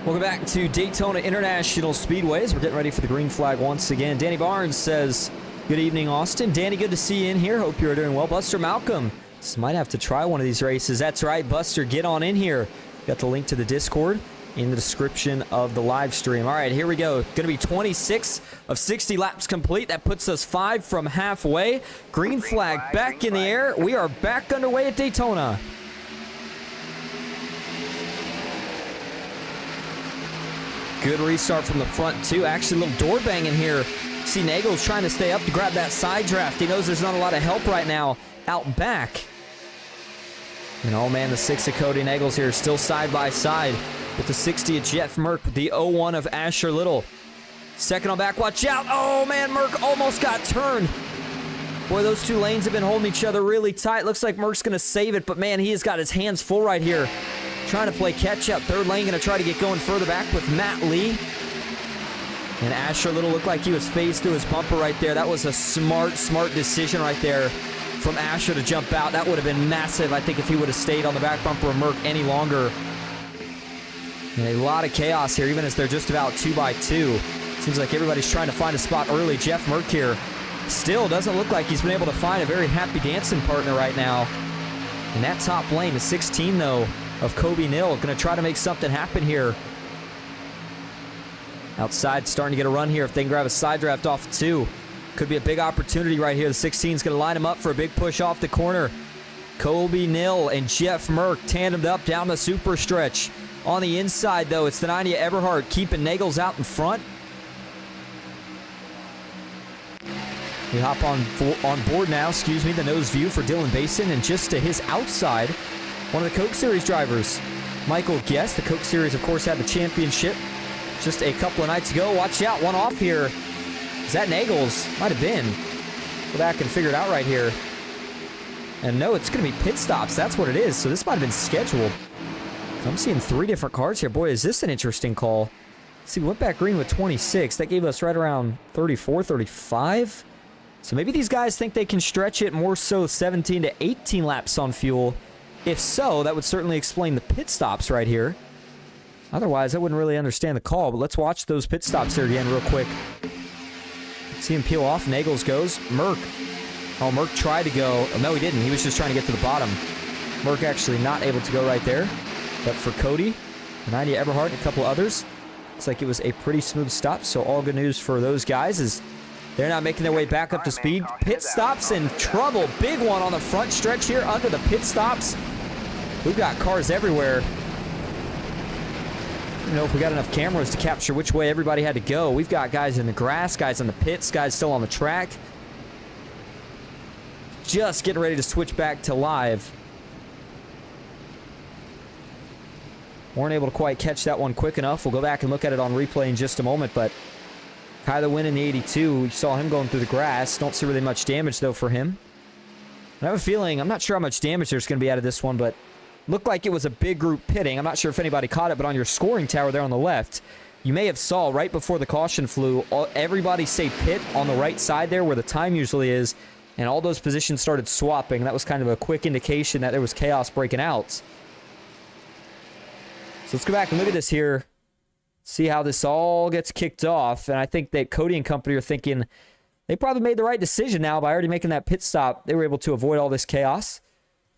Welcome back to Daytona International Speedways. We're getting ready for the green flag once again. Danny Barnes says, good evening, Austin. Danny, good to see you in here. Hope you're doing well. Buster Malcolm might have to try one of these races. That's right, Buster, get on in here. Got the link to the Discord in the description of the live stream. All right, here we go. Going to be 26 of 60 laps complete. That puts us 5 from halfway. Green flag back in the air. We are back underway at Daytona. Good restart from the front, too. Actually, a little door banging here See Nagels trying to stay up to grab that side draft. He knows there's not a lot of help right now out back. And oh man, the 6 of Cody Nagels here still side by side with the 60 of Jeff Merck, with the 01 of Asher Little. Second on back, watch out. Oh man, Merck almost got turned. Boy, those two lanes have been holding each other really tight. Looks like Merck's going to save it, but man, he has got his hands full right here. Trying to play catch up. Third lane going to try to get going further back with Matt Lee. And Asher Little looked like he was phased through his bumper right there. That was a smart decision right there from Asher to jump out. That would have been massive, I think, if he would have stayed on the back bumper of Merck any longer. And a lot of chaos here, even as they're just about 2 by 2. Seems like everybody's trying to find a spot early. Jeff Merck here still doesn't look like he's been able to find a very happy dancing partner right now. In that top lane, the 16, though, of Kobe Nill, going to try to make something happen here. Outside, starting to get a run here if they can grab a side draft off 2. Could be a big opportunity right here. The 16 is going to line him up for a big push off the corner. Kobe Nill and Jeff Merck tandemed up down the super stretch. On the inside, though, it's the 90 of Eberhardt keeping Nagels out in front. We hop on board now, the nose view for Dylan Basin, and just to his outside, one of the Coke Series drivers, Michael Guest. The Coke Series, of course, had the championship just a couple of nights ago. Watch out, one off here. Is that Nagels? Might have been. Go back and figure it out right here. And no, it's going to be pit stops. That's what it is. So this might have been scheduled. So I'm seeing 3 different cars here. Boy, is this an interesting call. Let's see, we went back green with 26. That gave us right around 34, 35. So maybe these guys think they can stretch it more so 17 to 18 laps on fuel. If so, that would certainly explain the pit stops right here. Otherwise, I wouldn't really understand the call, but let's watch those pit stops here again real quick. Let's see him peel off. Nagels goes. Merck. Oh, Merck tried to go. Oh, no, he didn't. He was just trying to get to the bottom. Merck actually not able to go right there. But for Cody, 90 Eberhardt, and a couple others, looks like it was a pretty smooth stop, so all good news for those guys is they're not making their way back up to speed. Pit stops in trouble. Big one on the front stretch here under the pit stops. We've got cars everywhere. I don't know if we got enough cameras to capture which way everybody had to go. We've got guys in the grass, guys in the pits, guys still on the track. Just getting ready to switch back to live. Weren't able to quite catch that one quick enough. We'll go back and look at it on replay in just a moment, but Kyler Wynn in the 82. We saw him going through the grass. Don't see really much damage, though, for him. I have a feeling, I'm not sure how much damage there's going to be out of this one, but looked like it was a big group pitting. I'm not sure if anybody caught it, but on your scoring tower there on the left, you may have saw right before the caution flew, everybody say pit on the right side there where the time usually is, and all those positions started swapping. That was kind of a quick indication that there was chaos breaking out. So let's go back and look at this here. See how this all gets kicked off. And I think that Cody and company are thinking they probably made the right decision now by already making that pit stop. They were able to avoid all this chaos.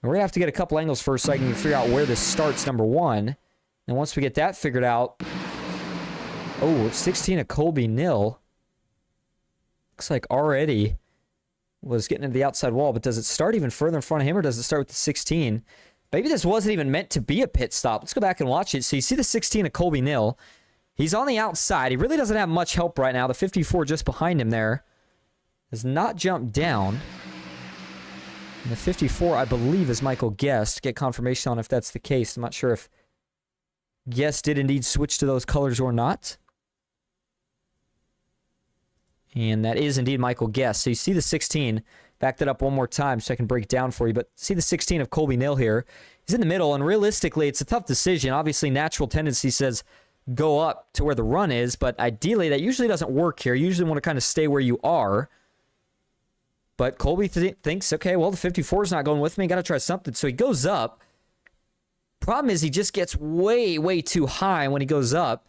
And we're going to have to get a couple angles first so I can figure out where this starts, number 1. And once we get that figured out... Oh, it's 16 of Colby Nill. Looks like already was getting into the outside wall. But does it start even further in front of him, or does it start with the 16? Maybe this wasn't even meant to be a pit stop. Let's go back and watch it. So you see the 16 of Colby Nill. He's on the outside. He really doesn't have much help right now. The 54 just behind him there has not jumped down. And the 54, I believe, is Michael Guest. Get confirmation on if that's the case. I'm not sure if Guest did indeed switch to those colors or not. And that is indeed Michael Guest. So you see the 16. Back that up one more time so I can break it down for you. But see the 16 of Colby Nill here. He's in the middle, and realistically, it's a tough decision. Obviously, natural tendency says go up to where the run is, but ideally, that usually doesn't work here. You usually want to kind of stay where you are. But Colby thinks, okay, well, the 54 is not going with me. Got to try something. So he goes up. Problem is he just gets way, way too high when he goes up.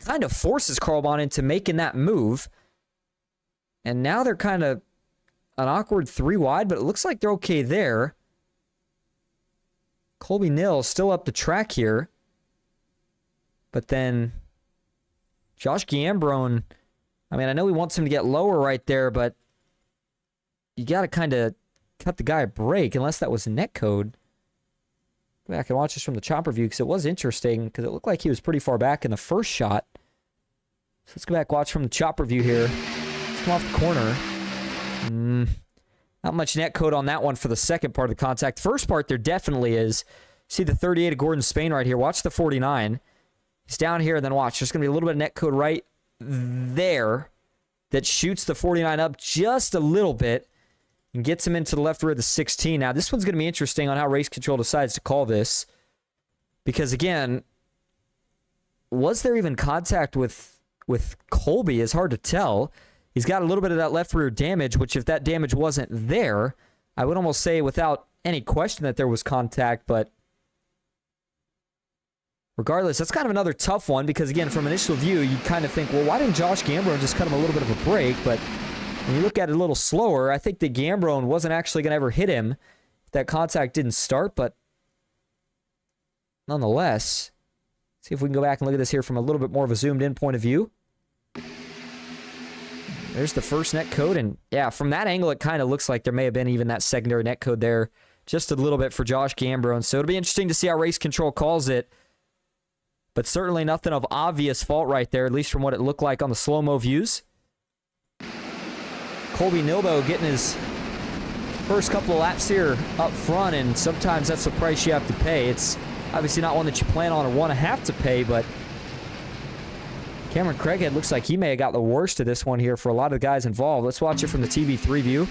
Kind of forces Carlbon into making that move. And now they're kind of an awkward 3 wide, but it looks like they're okay there. Colby Nill still up the track here. But then Josh Giambrone, I mean, I know he wants him to get lower right there, but you got to kind of cut the guy a break, unless that was a net code. Go back and watch this from the chopper view, because it was interesting, because it looked like he was pretty far back in the first shot. So let's go back and watch from the chopper view here. come off the corner. Not much net code on that one for the second part of the contact. First part, there definitely is. See the 38 of Gordon Spain right here. Watch the 49. He's down here, and then watch. There's going to be a little bit of net code right there that shoots the 49 up just a little bit and gets him into the left rear of the 16. Now, this one's going to be interesting on how race control decides to call this. Because, again, was there even contact with Colby? It's hard to tell. He's got a little bit of that left rear damage, which if that damage wasn't there, I would almost say without any question that there was contact, but regardless, that's kind of another tough one because, again, from initial view, you kind of think, well, why didn't Josh Gambrone just cut him a little bit of a break? But when you look at it a little slower, I think that Gambrone wasn't actually going to ever hit him if that contact didn't start, but nonetheless, see if we can go back and look at this here from a little bit more of a zoomed-in point of view. There's the first net code, and yeah, from that angle, it kind of looks like there may have been even that secondary net code there just a little bit for Josh Gambrone. So it'll be interesting to see how race control calls it, but certainly nothing of obvious fault right there, at least from what it looked like on the slow-mo views. Colby Nilbo getting his first couple of laps here up front, and sometimes that's the price you have to pay. It's obviously not one that you plan on or want to have to pay, but Cameron Craighead looks like he may have got the worst of this one here for a lot of the guys involved. Let's watch it from the TV3 view.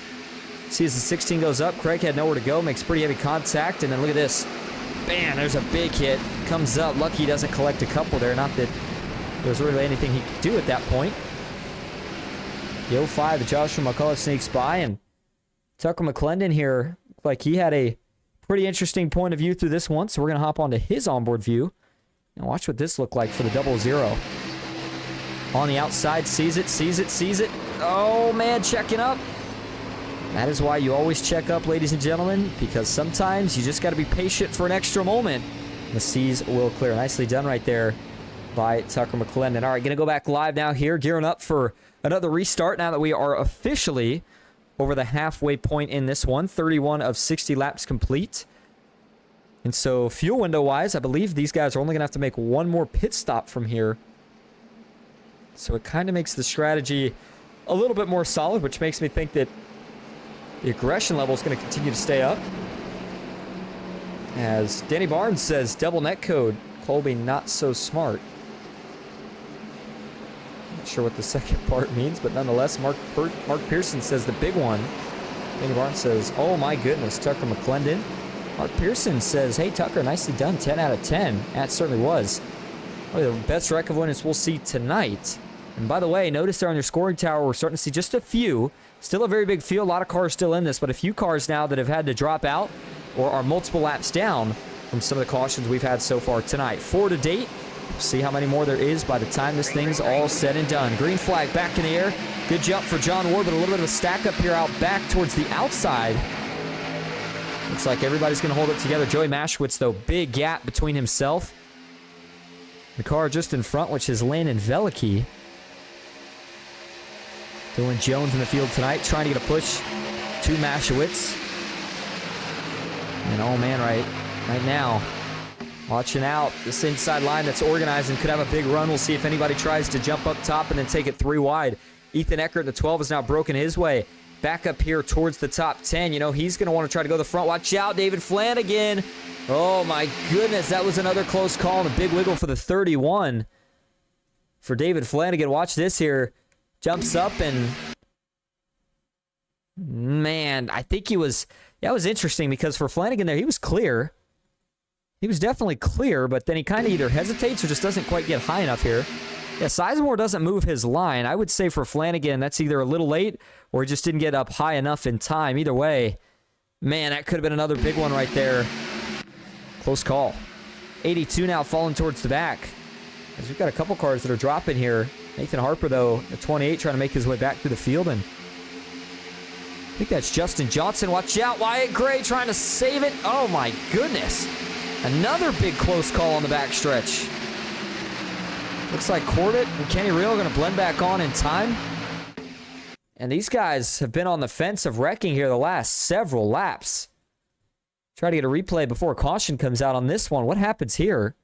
See as the 16 goes up, Craighead nowhere to go, makes pretty heavy contact, and then look at this. Bam, there's a big hit. Comes up. Lucky he doesn't collect a couple there. Not that there's really anything he could do at that point. The 05, the Joshua McCullough sneaks by, and Tucker McClendon here, like he had a pretty interesting point of view through this one, so we're going to hop onto his onboard view. And watch what this looked like for the 00. On the outside, sees it, sees it, sees it. Oh, man, checking up. That is why you always check up, ladies and gentlemen, because sometimes you just got to be patient for an extra moment. The C's will clear. Nicely done right there by Tucker McClendon. All right, going to go back live now here, gearing up for another restart now that we are officially over the halfway point in this one. 31 of 60 laps complete. And so fuel window-wise, I believe these guys are only going to have to make one more pit stop from here. So it kind of makes the strategy a little bit more solid, which makes me think that the aggression level is going to continue to stay up. As Danny Barnes says, double net code. Colby not so smart. Not sure what the second part means, but nonetheless, Mark Pearson says the big one. Danny Barnes says, oh my goodness, Tucker McClendon. Mark Pearson says, hey Tucker, nicely done, 10 out of 10. That certainly was. Probably the best wreck of winners we'll see tonight. And by the way, notice there on your scoring tower, we're starting to see just a few. Still a very big field, a lot of cars still in this, but a few cars now that have had to drop out or are multiple laps down from some of the cautions we've had so far tonight. 4 to date. We'll see how many more there is by the time this thing's all said and done. Green flag back in the air. Good jump for John Ward, but a little bit of a stack up here out back towards the outside. Looks like everybody's going to hold it together. Joey Maschwitz, though, big gap between himself. The car just in front, which is Landon Velicki. Dylan Jones in the field tonight, trying to get a push to Maschwitz. And oh man, right now, watching out. This inside line that's organized and could have a big run. We'll see if anybody tries to jump up top and then take it 3 wide. Ethan Eckert, the 12, is now broken his way. Back up here towards the top 10. You know, he's going to want to try to go to the front. Watch out, David Flanagan. Oh my goodness, that was another close call and a big wiggle for the 31. For David Flanagan, watch this here. Jumps up and, man, I think he was, that was interesting because for Flanagan there, he was clear. He was definitely clear, but then he kind of either hesitates or just doesn't quite get high enough here. Yeah, Sizemore doesn't move his line. I would say for Flanagan, that's either a little late or he just didn't get up high enough in time. Either way, man, that could have been another big one right there. Close call. 82 now falling towards the back. As we've got a couple cars that are dropping here. Nathan Harper, though, at 28, trying to make his way back through the field. And I think that's Justin Johnson. Watch out. Wyatt Gray trying to save it. Oh, my goodness. Another big close call on the backstretch. Looks like Corbett and Kenny Real are going to blend back on in time. And these guys have been on the fence of wrecking here the last several laps. Try to get a replay before caution comes out on this one. What happens here?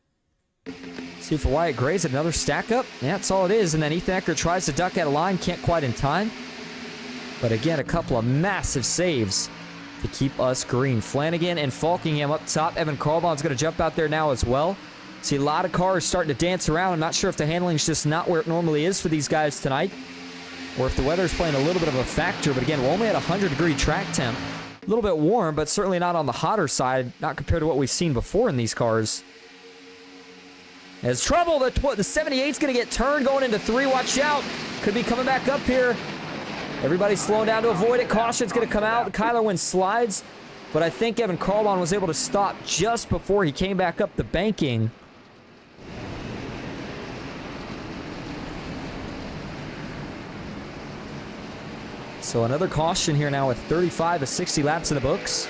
See for Wyatt Gray's another stack up. Yeah, that's all it is. And then Ethan Eckert tries to duck out of line. Can't quite in time. But again, a couple of massive saves to keep us green. Flanagan and Falkingham up top. Evan Carlbon's going to jump out there now as well. See a lot of cars starting to dance around. I'm not sure if the handling's just not where it normally is for these guys tonight, or if the weather's playing a little bit of a factor. But again, we're only at 100-degree track temp. A little bit warm, but certainly not on the hotter side, not compared to what we've seen before in these cars. As trouble, the 78's going to get turned going into 3. Watch out. Could be coming back up here. Everybody's slowing down to avoid it. Caution's going to come out. Kyler Wynn slides, but I think Evan Carlbon was able to stop just before he came back up the banking. So another caution here now with 35 to 60 laps in the books.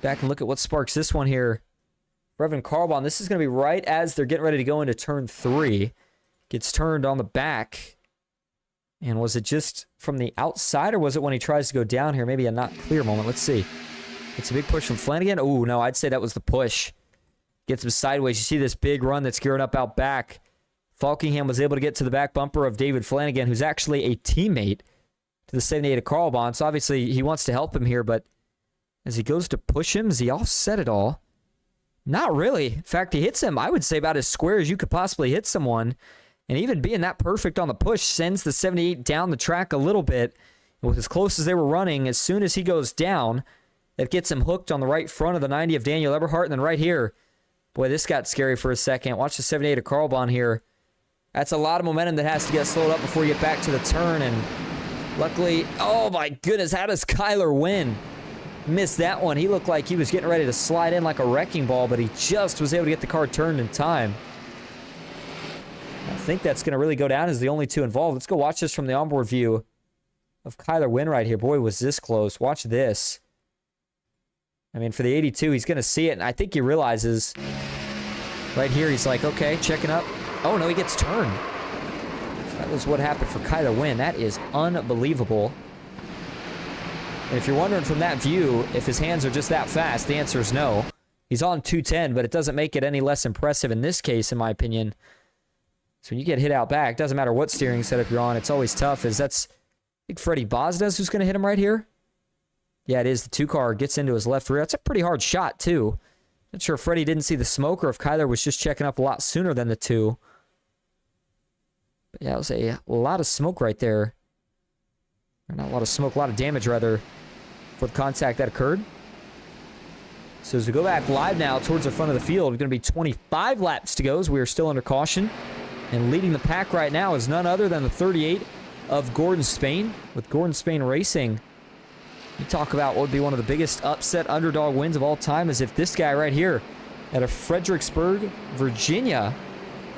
Back and look at what sparks this one here. For Evan Carlbon, this is going to be right as they're getting ready to go into turn 3. Gets turned on the back. And was it just from the outside, or was it when he tries to go down here? Maybe a not clear moment. Let's see. It's a big push from Flanagan. Oh, no, I'd say that was the push. Gets him sideways. You see this big run that's gearing up out back. Falkingham was able to get to the back bumper of David Flanagan, who's actually a teammate to the 78 of Carlbon. So obviously he wants to help him here, but as he goes to push him, is he offset at all? Not really. In fact, he hits him, I would say, about as square as you could possibly hit someone. And even being that perfect on the push sends the 78 down the track a little bit. And with as close as they were running, as soon as he goes down, that gets him hooked on the right front of the 90 of Daniel Eberhardt. And then right here, boy, this got scary for a second. Watch the 78 of Carlbon here. That's a lot of momentum that has to get slowed up before you get back to the turn. And luckily, oh my goodness, how does Kyler Wynn miss that one? He looked like he was getting ready to slide in like a wrecking ball, but he just was able to get the car turned in time. I think that's going to really go down as the only 2 involved. Let's go watch this from the onboard view of Kyler Wynn right here. Boy, was this close. Watch this. I mean, for the 82, he's going to see it, and I think he realizes right here, he's like, okay, checking up. Oh, no, he gets turned. So that was what happened for Kyler Wynn. That is unbelievable. And if you're wondering from that view if his hands are just that fast, the answer is no. He's on 210, but it doesn't make it any less impressive in this case, in my opinion. So when you get hit out back, doesn't matter what steering setup you're on, it's always tough. That's, I think Freddie Bosnes who's going to hit him right here. Yeah, it is. The 2-car gets into his left rear. That's a pretty hard shot, too. Not sure if Freddie didn't see the smoke or if Kyler was just checking up a lot sooner than the 2. But yeah, it was a lot of smoke right there. Or not a lot of smoke, a lot of damage, rather, for the contact that occurred. So as we go back live now towards the front of the field, it's going to be 25 laps to go as we are still under caution. And leading the pack right now is none other than the 38 of Gordon Spain. With Gordon Spain Racing, you talk about what would be one of the biggest upset underdog wins of all time, as if this guy right here out of Fredericksburg, Virginia,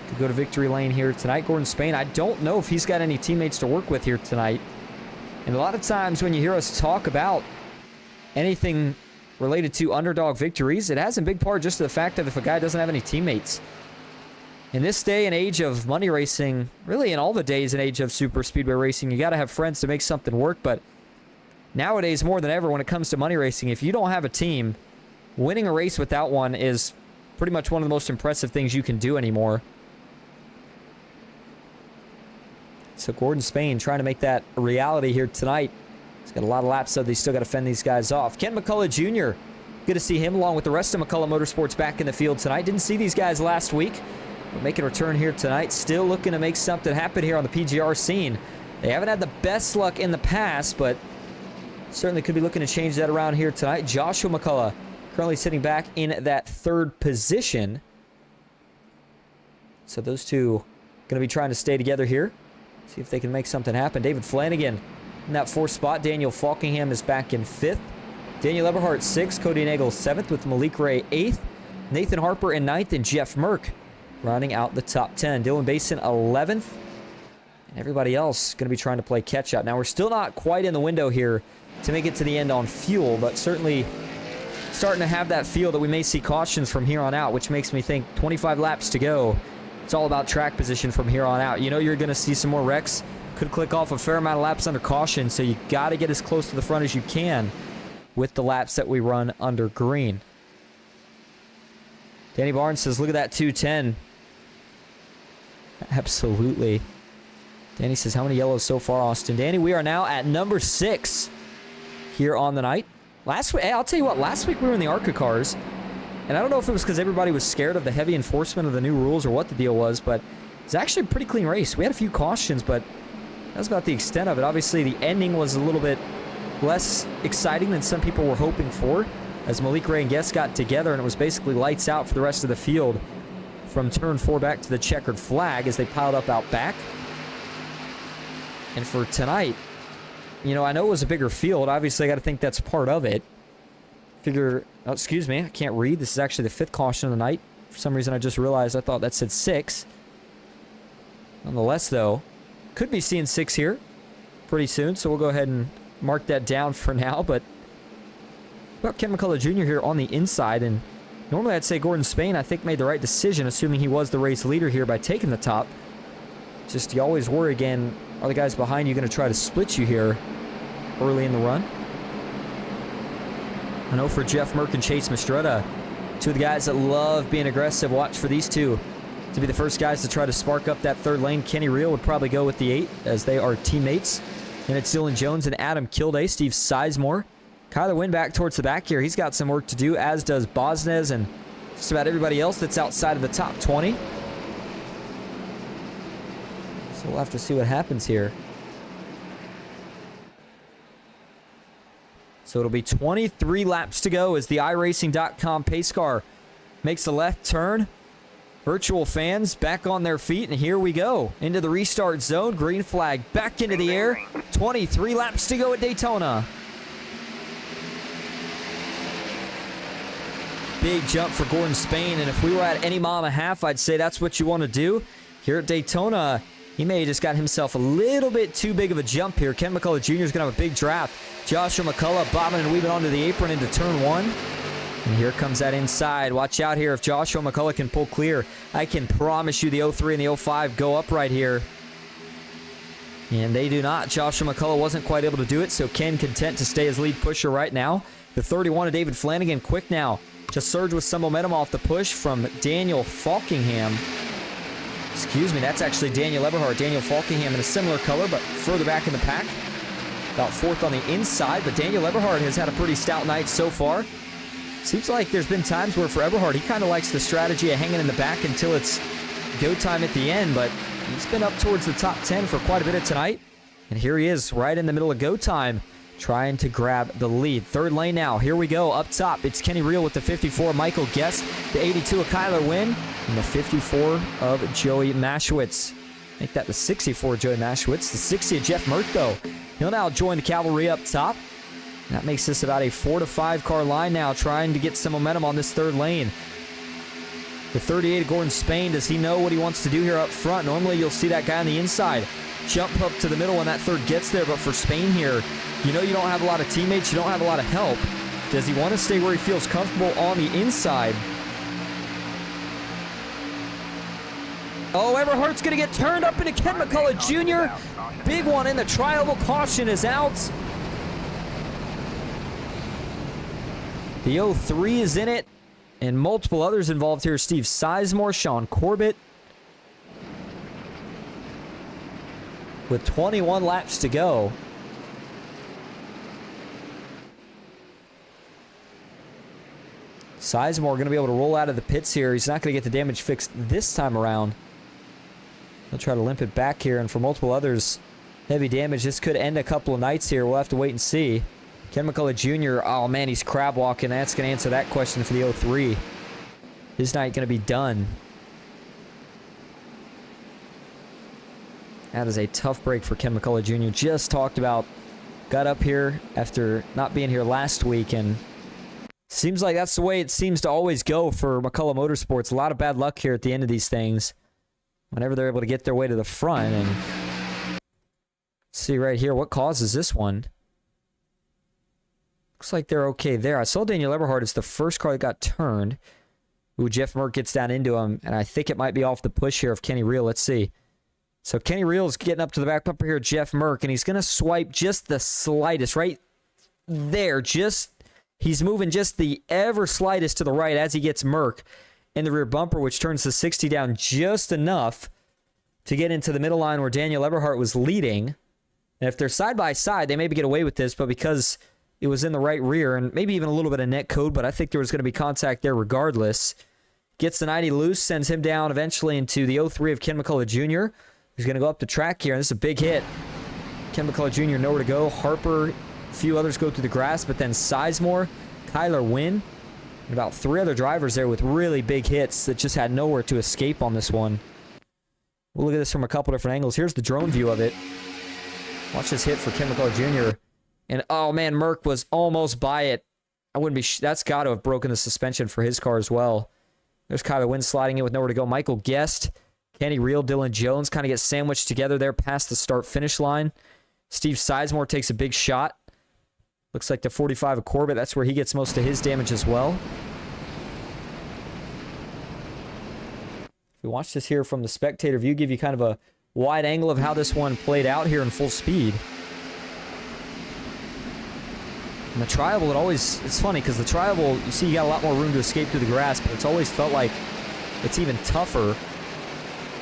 could go to victory lane here tonight. Gordon Spain, I don't know if he's got any teammates to work with here tonight. And a lot of times when you hear us talk about anything related to underdog victories, it has in big part just to the fact that if a guy doesn't have any teammates. In this day and age of money racing, really in all the days and age of super speedway racing, you got to have friends to make something work. But nowadays, more than ever, when it comes to money racing, if you don't have a team, winning a race without one is pretty much one of the most impressive things you can do anymore. So Gordon Spain trying to make that a reality here tonight. He's got a lot of laps, so they still got to fend these guys off. Ken McCullough Jr., good to see him along with the rest of McCullough Motorsports back in the field tonight. Didn't see these guys last week, but making a return here tonight. Still looking to make something happen here on the PGR scene. They haven't had the best luck in the past, but certainly could be looking to change that around here tonight. Joshua McCullough currently sitting back in that 3rd position. So those two going to be trying to stay together here. See if they can make something happen. David Flanagan in that 4th spot. Daniel Falkingham is back in 5th. Daniel Eberhardt 6th. Cody Nagel 7th with Malik Ray 8th. Nathan Harper in 9th and Jeff Merck rounding out the top 10. Dylan Basin 11th. And everybody else going to be trying to play catch up. Now we're still not quite in the window here to make it to the end on fuel, but certainly starting to have that feel that we may see cautions from here on out, which makes me think 25 laps to go. It's all about track position from here on out. You know you're going to see some more wrecks. Could click off a fair amount of laps under caution, so you got to get as close to the front as you can with the laps that we run under green. Danny Barnes says, look at that 210. Absolutely. Danny says, how many yellows so far, Austin? Danny, we are now at number 6 here on the night. Last week, hey, I'll tell you what, last week we were in the ARCA cars, and I don't know if it was because everybody was scared of the heavy enforcement of the new rules or what the deal was, but it's actually a pretty clean race. We had a few cautions, but that's about the extent of it. Obviously, the ending was a little bit less exciting than some people were hoping for, as Malik Ray and Guest got together, and it was basically lights out for the rest of the field from turn 4 back to the checkered flag as they piled up out back. And for tonight, you know, I know it was a bigger field. Obviously, I got to think that's part of it. Figure, oh, excuse me, I can't read. This is actually the 5th caution of the night. For some reason, I just realized I thought that said 6. Nonetheless, though, could be seeing 6 here pretty soon, so we'll go ahead and mark that down for now. But about Ken McCullough Jr. here on the inside, and normally I'd say Gordon Spain, I think, made the right decision, assuming he was the race leader here by taking the top. Just, you always worry again, are the guys behind you going to try to split you here early in the run? I know for Jeff Merck and Chase Mastretta, two of the guys that love being aggressive. Watch for these two to be the first guys to try to spark up that third lane. Kenny Reel would probably go with the 8 as they are teammates. And it's Dylan Jones and Adam Kilday, Steve Sizemore. Kyler Wynn back towards the back here. He's got some work to do, as does Bosnez and just about everybody else that's outside of the top 20. So we'll have to see what happens here. So it'll be 23 laps to go as the iRacing.com pace car makes the left turn. Virtual fans back on their feet, and here we go into the restart zone. Green flag back into the air. 23 laps to go at Daytona. Big jump for Gordon Spain, and if we were at any mile and a half, I'd say that's what you want to do. Here at Daytona, he may have just got himself a little bit too big of a jump here. Ken McCullough Jr. is going to have a big draft. Joshua McCullough bobbing and weaving onto the apron into turn 1. And here comes that inside. Watch out here. If Joshua McCullough can pull clear, I can promise you the 03 and the 05 go up right here. And they do not. Joshua McCullough wasn't quite able to do it, so Ken content to stay as lead pusher right now. The 31 of David Flanagan quick now. Just surged with some momentum off the push from Daniel Falkingham. Excuse me, that's actually Daniel Eberhardt. Daniel Falkingham in a similar color, but further back in the pack. About 4th on the inside, but Daniel Eberhardt has had a pretty stout night so far. Seems like there's been times where for Eberhardt, he kind of likes the strategy of hanging in the back until it's go time at the end, but he's been up towards the top 10 for quite a bit of tonight. And here he is right in the middle of go time, trying to grab the lead. Third lane now. Here we go. Up top, it's Kenny Reel with the 54, Michael Guest, the 82 of Kyler Wynn, and the 54 of Joey Maschwitz. Make that the 64 of Joey Maschwitz. The 60 of Jeff Merck, though. He'll now join the cavalry up top. That makes this about a 4 to 5 car line now, trying to get some momentum on this third lane. The 38 of Gordon Spain, does he know what he wants to do here up front? Normally you'll see that guy on the inside jump up to the middle when that third gets there, but for Spain here, you know you don't have a lot of teammates, you don't have a lot of help. Does he want to stay where he feels comfortable on the inside? Oh, Eberhardt's going to get turned up into Ken McCullough Jr. Big one in the tri-oval. Caution is out. The 03 is in it, and multiple others involved here. Steve Sizemore, Sean Corbett. With 21 laps to go. Sizemore going to be able to roll out of the pits here. He's not going to get the damage fixed this time around. He'll try to limp it back here, and for multiple others, heavy damage. This could end a couple of nights here. We'll have to wait and see. Ken McCullough Jr., oh man, he's crab walking. That's going to answer that question for the 03. His night going to be done. That is a tough break for Ken McCullough Jr. Just talked about, got up here after not being here last week, and seems like that's the way it seems to always go for McCullough Motorsports. A lot of bad luck here at the end of these things whenever they're able to get their way to the front. And let's see right here, what causes this one? Looks like they're okay there. I saw Daniel Eberhardt is the first car that got turned. Ooh, Jeff Merck gets down into him, and I think it might be off the push here of Kenny Reel. Let's see. So Kenny Reel is getting up to the back bumper here, Jeff Merck, and he's going to swipe just the slightest, right there. He's moving just the ever slightest to the right as he gets Merck in the rear bumper, which turns the 60 down just enough to get into the middle line where Daniel Eberhardt was leading. And if they're side by side, they maybe get away with this, but because it was in the right rear and maybe even a little bit of net code, but I think there was going to be contact there regardless. Gets the 90 loose, sends him down eventually into the 03 of Ken McCullough Jr., who's going to go up the track here, and this is a big hit. Ken McCullough Jr. nowhere to go. Harper, a few others go through the grass, but then Sizemore, Kyler Wynn, and about 3 other drivers there with really big hits that just had nowhere to escape on this one. We'll look at this from a couple different angles. Here's the drone view of it. Watch this hit for Ken McCullough Jr. And, oh, man, Merck was almost by it. I wouldn't be... That's got to have broken the suspension for his car as well. There's Kyler Wynn sliding in with nowhere to go. Michael Guest, Kenny Reel, Dylan Jones kind of get sandwiched together there past the start-finish line. Steve Sizemore takes a big shot. Looks like the 45 of Corbett. That's where he gets most of his damage as well. If we watch this here from the spectator view, give you kind of a wide angle of how this one played out here in full speed. And the tri-oval, it's funny because the tri-oval, you see you got a lot more room to escape through the grass, but it's always felt like it's even tougher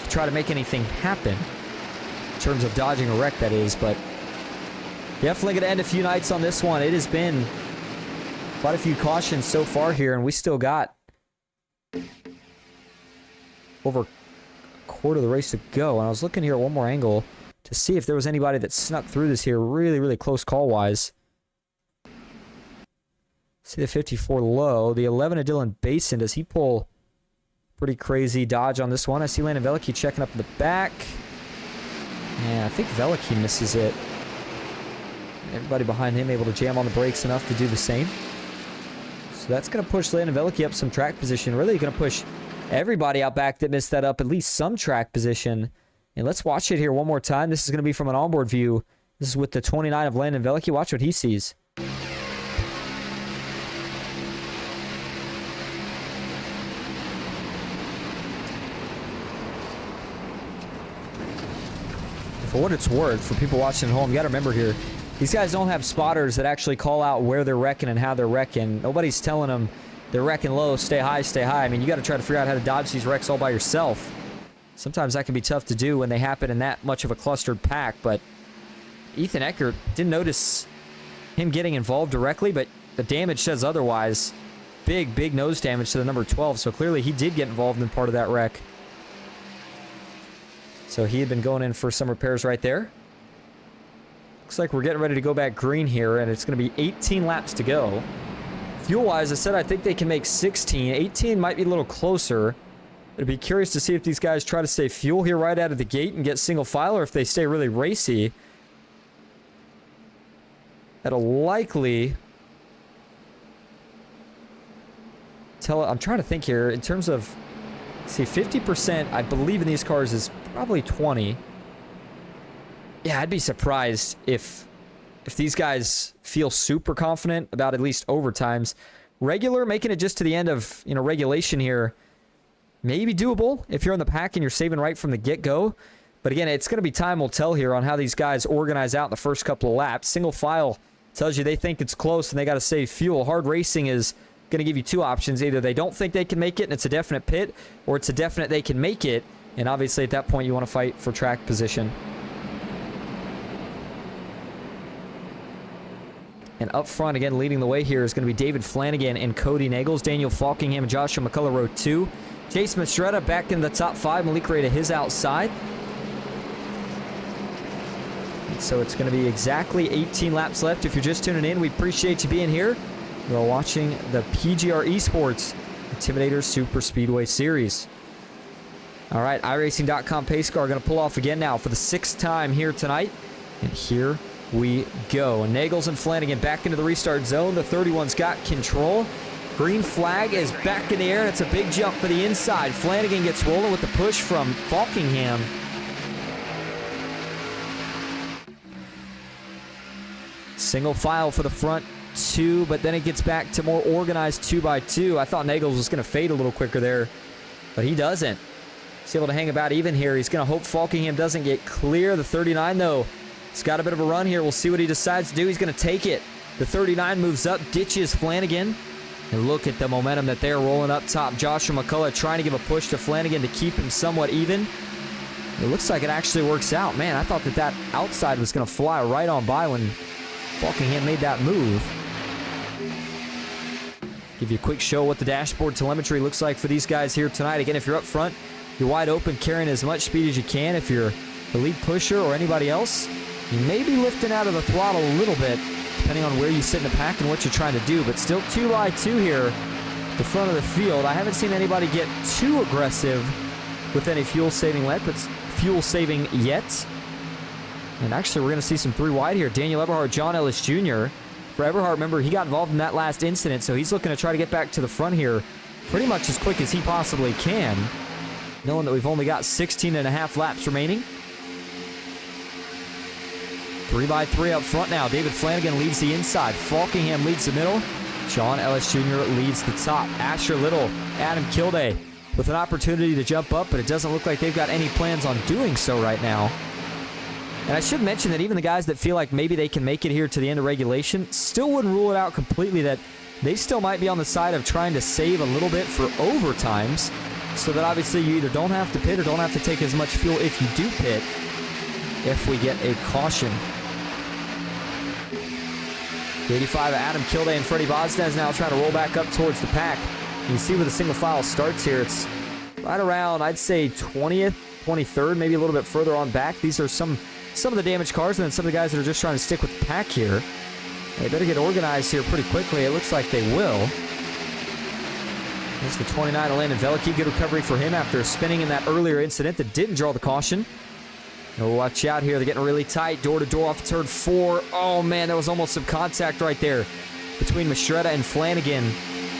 to try to make anything happen in terms of dodging a wreck, that is. But definitely going to end a few nights on this one. It has been quite a few cautions so far here, and we still got over a quarter of the race to go. And I was looking here at one more angle to see if there was anybody that snuck through this here really, really close call-wise. See the 54 low. The 11 of Dylan Basin. Does he pull pretty crazy dodge on this one? I see Landon Veliky checking up in the back. Yeah, I think Veliky misses it. Everybody behind him able to jam on the brakes enough to do the same. So that's going to push Landon Veliky up some track position. Really going to push everybody out back that missed that up at least some track position. And let's watch it here one more time. This is going to be from an onboard view. This is with the 29 of Landon Veliky. Watch what he sees. For what it's worth, for people watching at home, you got to remember here, these guys don't have spotters that actually call out where they're wrecking and how they're wrecking. Nobody's telling them they're wrecking low, stay high, stay high. I mean, you got to try to figure out how to dodge these wrecks all by yourself. Sometimes that can be tough to do when they happen in that much of a clustered pack, but Ethan Eckert didn't notice him getting involved directly, but the damage says otherwise. Big, big nose damage to the number 12, so clearly he did get involved in part of that wreck. So he had been going in for some repairs right there. Looks like we're getting ready to go back green here, and it's going to be 18 laps to go. Fuel-wise, I said I think they can make 16. 18 might be a little closer. I'd be curious to see if these guys try to save fuel here right out of the gate and get single file, or if they stay really racy. That'll likely tell... I'm trying to think here in terms of... See, 50%, I believe in these cars is probably 20. Yeah, I'd be surprised if these guys feel super confident about at least overtimes. Regular, making it just to the end of, regulation here, maybe doable if you're in the pack and you're saving right from the get-go. But again, it's going to be time will tell here on how these guys organize out in the first couple of laps. Single file tells you they think it's close and they got to save fuel. Hard racing is going to give you two options. Either they don't think they can make it and it's a definite pit, or it's a definite they can make it. And obviously at that point you want to fight for track position. And up front, again, leading the way here is going to be David Flanagan and Cody Nagels. Daniel Falkingham and Joshua McCullough row 2. Chase Mastretta back in the top 5. Malik Ray to his outside. And so it's going to be exactly 18 laps left. If you're just tuning in, we appreciate you being here. You're watching the PGR eSports Intimidator Superspeedway Series. All right, iRacing.com pace car going to pull off again now for the 6th time here tonight. And here we go. And Nagels and Flanagan back into the restart zone. The 31's got control. Green flag is back in the air. It's a big jump for the inside. Flanagan gets rolling with the push from Falkingham. Single file for the front 2, but then it gets back to more organized 2x2. I thought Nagels was going to fade a little quicker there, but he doesn't. He's able to hang about even here. He's going to hope Falkingham doesn't get clear. The 39, though, he's got a bit of a run here. We'll see what he decides to do. He's going to take it. The 39 moves up, ditches Flanagan. And look at the momentum that they're rolling up top. Joshua McCullough trying to give a push to Flanagan to keep him somewhat even. It looks like it actually works out. Man, I thought that outside was going to fly right on by when Falkingham made that move. Give you a quick show what the dashboard telemetry looks like for these guys here tonight. Again, if you're up front, you're wide open, carrying as much speed as you can. If you're the lead pusher or anybody else, you may be lifting out of the throttle a little bit, depending on where you sit in the pack and what you're trying to do. But still 2 by 2 here, the front of the field. I haven't seen anybody get too aggressive with any fuel saving yet. And actually, we're going to see some 3 wide here. Daniel Eberhardt, John Ellis Jr. For Eberhardt, remember, he got involved in that last incident, so he's looking to try to get back to the front here pretty much as quick as he possibly can, knowing that we've only got 16.5 laps remaining. 3 by 3 up front now. David Flanagan leads the inside. Falkingham leads the middle. John Ellis Jr. leads the top. Asher Little, Adam Kilday with an opportunity to jump up, but it doesn't look like they've got any plans on doing so right now. And I should mention that even the guys that feel like maybe they can make it here to the end of regulation still wouldn't rule it out completely that they still might be on the side of trying to save a little bit for overtimes, so that obviously you either don't have to pit or don't have to take as much fuel if you do pit, if we get a caution. 85 of Adam Kilday and Freddie Bosnez now trying to roll back up towards the pack. You can see where the single file starts here. It's right around, I'd say, 20th, 23rd, maybe a little bit further on back. These are some of the damaged cars, and then some of the guys that are just trying to stick with the pack here. They better get organized here pretty quickly. It looks like they will. There's the 29 of Landon Veliky. Good recovery for him after spinning in that earlier incident that didn't draw the caution. Oh, watch out here. They're getting really tight. Door-to-door off turn 4. Oh, man, that was almost some contact right there between Mastretta and Flanagan.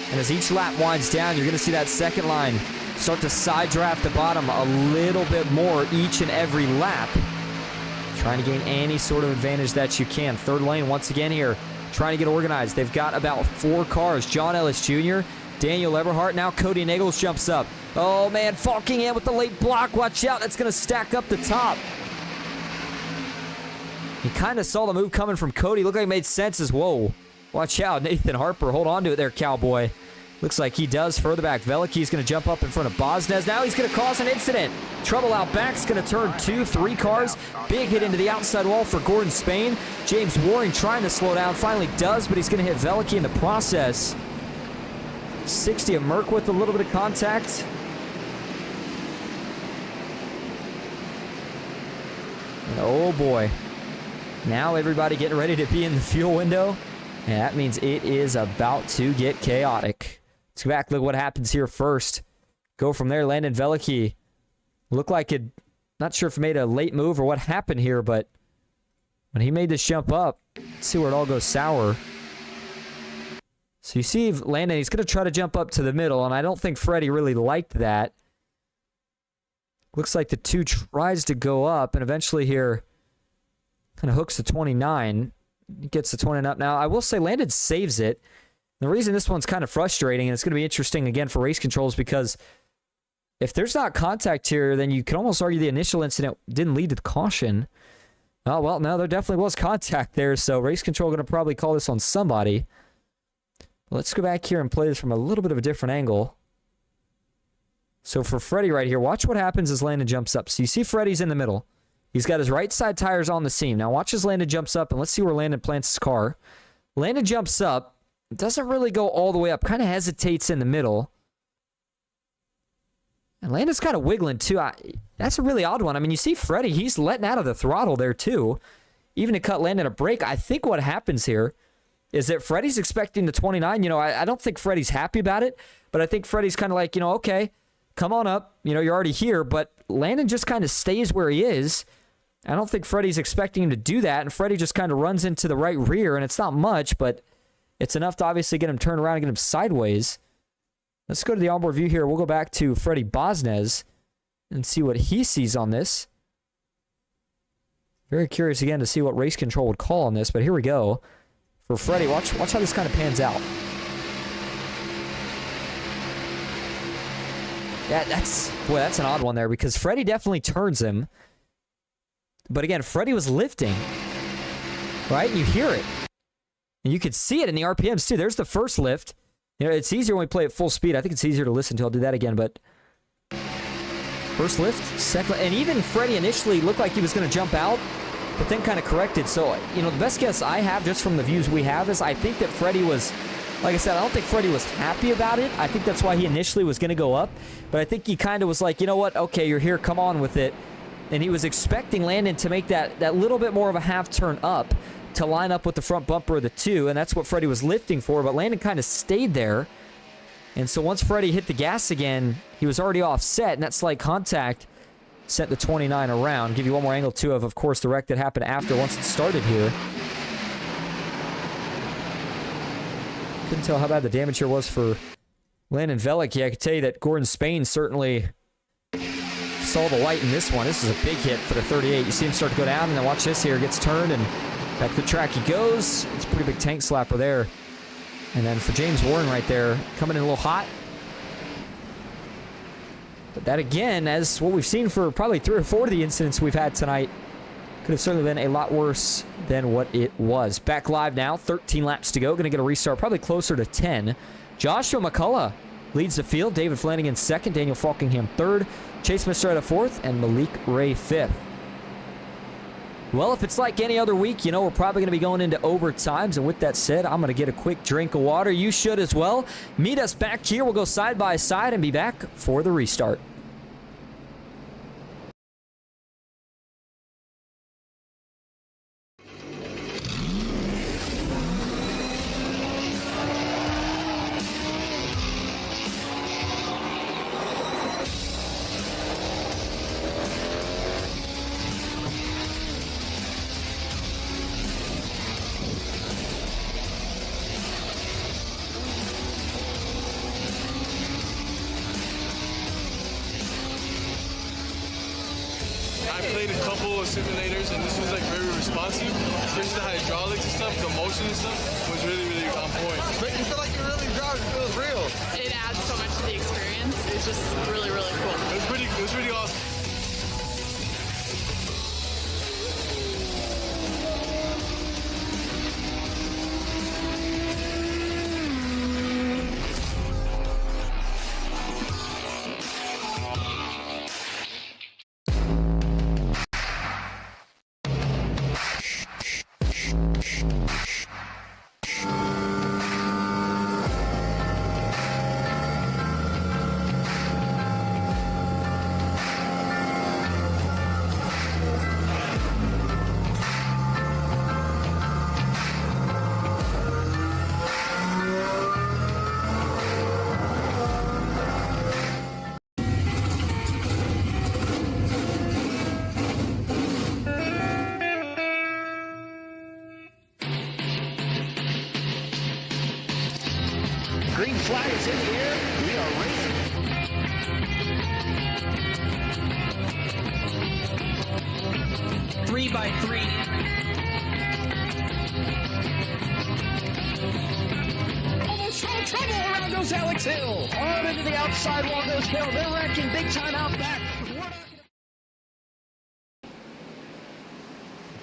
And as each lap winds down, you're going to see that second line start to side draft the bottom a little bit more each and every lap. Trying to gain any sort of advantage that you can. Third lane once again here. Trying to get organized. They've got about 4 cars. John Ellis Jr., Daniel Eberhardt. Now Cody Nichols jumps up. Oh, man, Falkingham with the late block. Watch out. That's going to stack up the top. He kind of saw the move coming from Cody. Looked like it made sense as, whoa. Watch out. Nathan Harper. Hold on to it there, cowboy. Looks like he does. Further back, Veliky's going to jump up in front of Bosnez. Now he's going to cause an incident. Trouble out back. It's going to turn 2, 3 cars. Big hit into the outside wall for Gordon Spain. James Waring trying to slow down. Finally does, but he's going to hit Veliky in the process. 60 of Merck with a little bit of contact. And oh boy. Now everybody getting ready to be in the fuel window. And that means it is about to get chaotic. Let's go back, look what happens here first. Go from there, Landon Veliky. Looked like it, not sure if he made a late move or what happened here, but when he made this jump up, let's see where it all goes sour. So you see Landon, he's going to try to jump up to the middle, and I don't think Freddie really liked that. Looks like the 2 tries to go up, and eventually here kind of hooks the 29. He gets the 29 up. Now, I will say Landon saves it. The reason this one's kind of frustrating, and it's going to be interesting again for race controls, because if there's not contact here, then you can almost argue the initial incident didn't lead to the caution. Oh, well, no, there definitely was contact there, so race control going to probably call this on somebody. Let's go back here and play this from a little bit of a different angle. So for Freddie right here, watch what happens as Landon jumps up. So you see Freddie's in the middle. He's got his right side tires on the seam. Now watch as Landon jumps up, and let's see where Landon plants his car. Landon jumps up. Doesn't really go all the way up. Kind of hesitates in the middle. And Landon's kind of wiggling, too. That's a really odd one. I mean, you see Freddie, he's letting out of the throttle there, too. Even to cut Landon a break. I think what happens here is that Freddie's expecting the 29. You know, I don't think Freddie's happy about it, but I think Freddie's kind of like, you know, okay, come on up. You know, you're already here, but Landon just kind of stays where he is. I don't think Freddie's expecting him to do that, and Freddie just kind of runs into the right rear, and it's not much, but it's enough to obviously get him turned around and get him sideways. Let's go to the onboard view here. We'll go back to Freddie Bosnez and see what he sees on this. Very curious again to see what race control would call on this, but here we go. For Freddie, watch how this kind of pans out. Yeah, that's an odd one there, because Freddie definitely turns him. But again, Freddie was lifting, right? You hear it. And you could see it in the RPMs too. There's the first lift. You know, it's easier when we play at full speed. I think it's easier to listen to. I'll do that again, but First lift, second, and even Freddie initially looked like he was going to jump out, but then kind of corrected. So, you know, the best guess I have just from the views we have is I think that Freddie was, like I said, I don't think Freddie was happy about it. I think that's why he initially was going to go up, but I think he kind of was like, you know what, okay, you're here, come on with it. And he was expecting Landon to make that little bit more of a half turn up to line up with the front bumper of the 2, and that's what Freddie was lifting for, but Landon kind of stayed there. And so once Freddie hit the gas again, he was already offset, and that slight contact sent the 29 around. Give you one more angle, too, of course, the wreck that happened after once it started here. Couldn't tell how bad the damage here was for Landon Velick. Yeah, I could tell you that Gordon Spain certainly saw the light in this one. This is a big hit for the 38. You see him start to go down, and then watch this here. Gets turned, and back to the track he goes. It's a pretty big tank slapper there. And then for James Warren right there, coming in a little hot. But that, again, as what we've seen for probably 3 or 4 of the incidents we've had tonight, could have certainly been a lot worse than what it was. Back live now, 13 laps to go. Going to get a restart, probably closer to 10. Joshua McCullough leads the field. David Flanagan second. Daniel Falkingham third. Chase Mistretta fourth. And Malik Ray fifth. Well, if it's like any other week, you know, we're probably going to be going into overtimes. And with that said, I'm going to get a quick drink of water. You should as well. Meet us back here. We'll go side by side and be back for the restart. I played a couple of simulators, and this was like very responsive. Especially the hydraulics and stuff, the motion and stuff was really, really on point. But you feel like you're really driving. It feels real. It adds so much to the experience. It's just really, really cool. It was really awesome. Green flag is in the air. We are racing. Three by three. Almost no trouble. Around goes Alex Hill. On into the outside wall goes Hill. They're wrecking big time out back.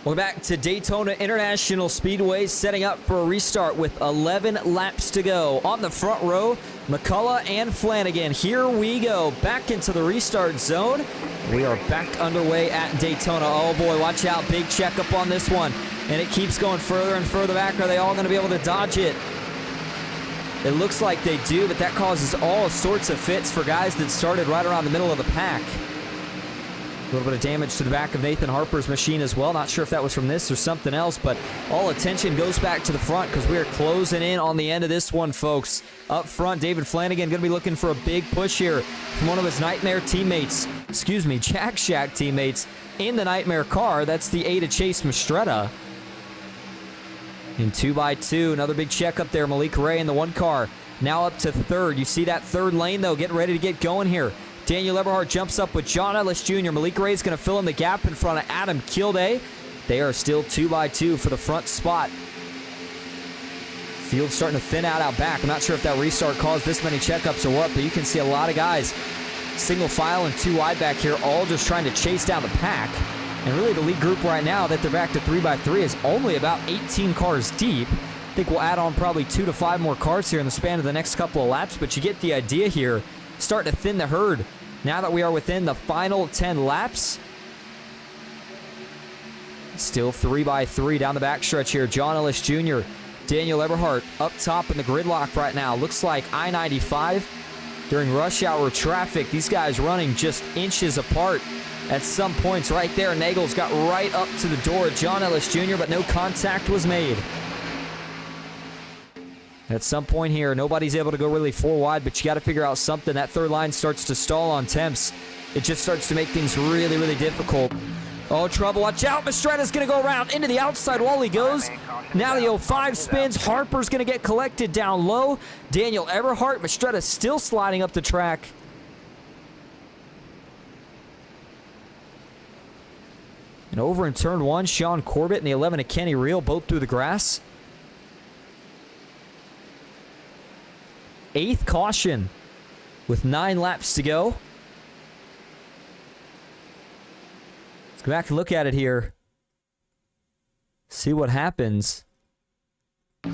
We're back to Daytona International Speedway, setting up for a restart with 11 laps to go. On the front row, McCullough and Flanagan. Here we go, back into the restart zone. We are back underway at Daytona. Oh boy, watch out, big checkup on this one. And it keeps going further and further back. Are they all going to be able to dodge it? It looks like they do, but that causes all sorts of fits for guys that started right around the middle of the pack. A little bit of damage to the back of Nathan Harper's machine as well. Not sure if that was from this or something else, but all attention goes back to the front because we are closing in on the end of this one, folks. Up front, David Flanagan going to be looking for a big push here from one of his Nightmare teammates, Jack Shack teammates in the Nightmare car. That's the A to Chase Mistretta. In 2x2, another big check up there. Malik Ray in the one car. Now up to third. You see that third lane, though. Getting ready to get going here. Daniel Eberhardt jumps up with John Ellis Jr. Malik Ray is going to fill in the gap in front of Adam Kilday. They are still 2x2 for the front spot. Field starting to thin out back. I'm not sure if that restart caused this many checkups or what, but you can see a lot of guys single file and 2 wide back here, all just trying to chase down the pack. And really the lead group right now that they're back to 3x3 is only about 18 cars deep. I think we'll add on probably 2 to 5 more cars here in the span of the next couple of laps, but you get the idea here. Starting to thin the herd Now that we are within the final 10 laps, still 3x3 down the backstretch here. John Ellis Jr., Daniel Eberhardt up top in the gridlock right now. Looks like I-95 during rush hour traffic. These guys running just inches apart at some points right there. Nagel's got right up to the door of John Ellis Jr., but no contact was made. At some point here, nobody's able to go really 4 wide, but you got to figure out something. That third line starts to stall on temps. It just starts to make things really, really difficult. Oh, trouble. Watch out. Mastretta's going to go around into the outside wall he goes. Now the 05 spins. Harper's going to get collected down low. Daniel Eberhardt. Mastretta still sliding up the track. And over in turn 1, Sean Corbett and the 11 of Kenny Reel both through the grass. 8th caution with 9 laps to go. Let's go back and look at it here. See what happens. So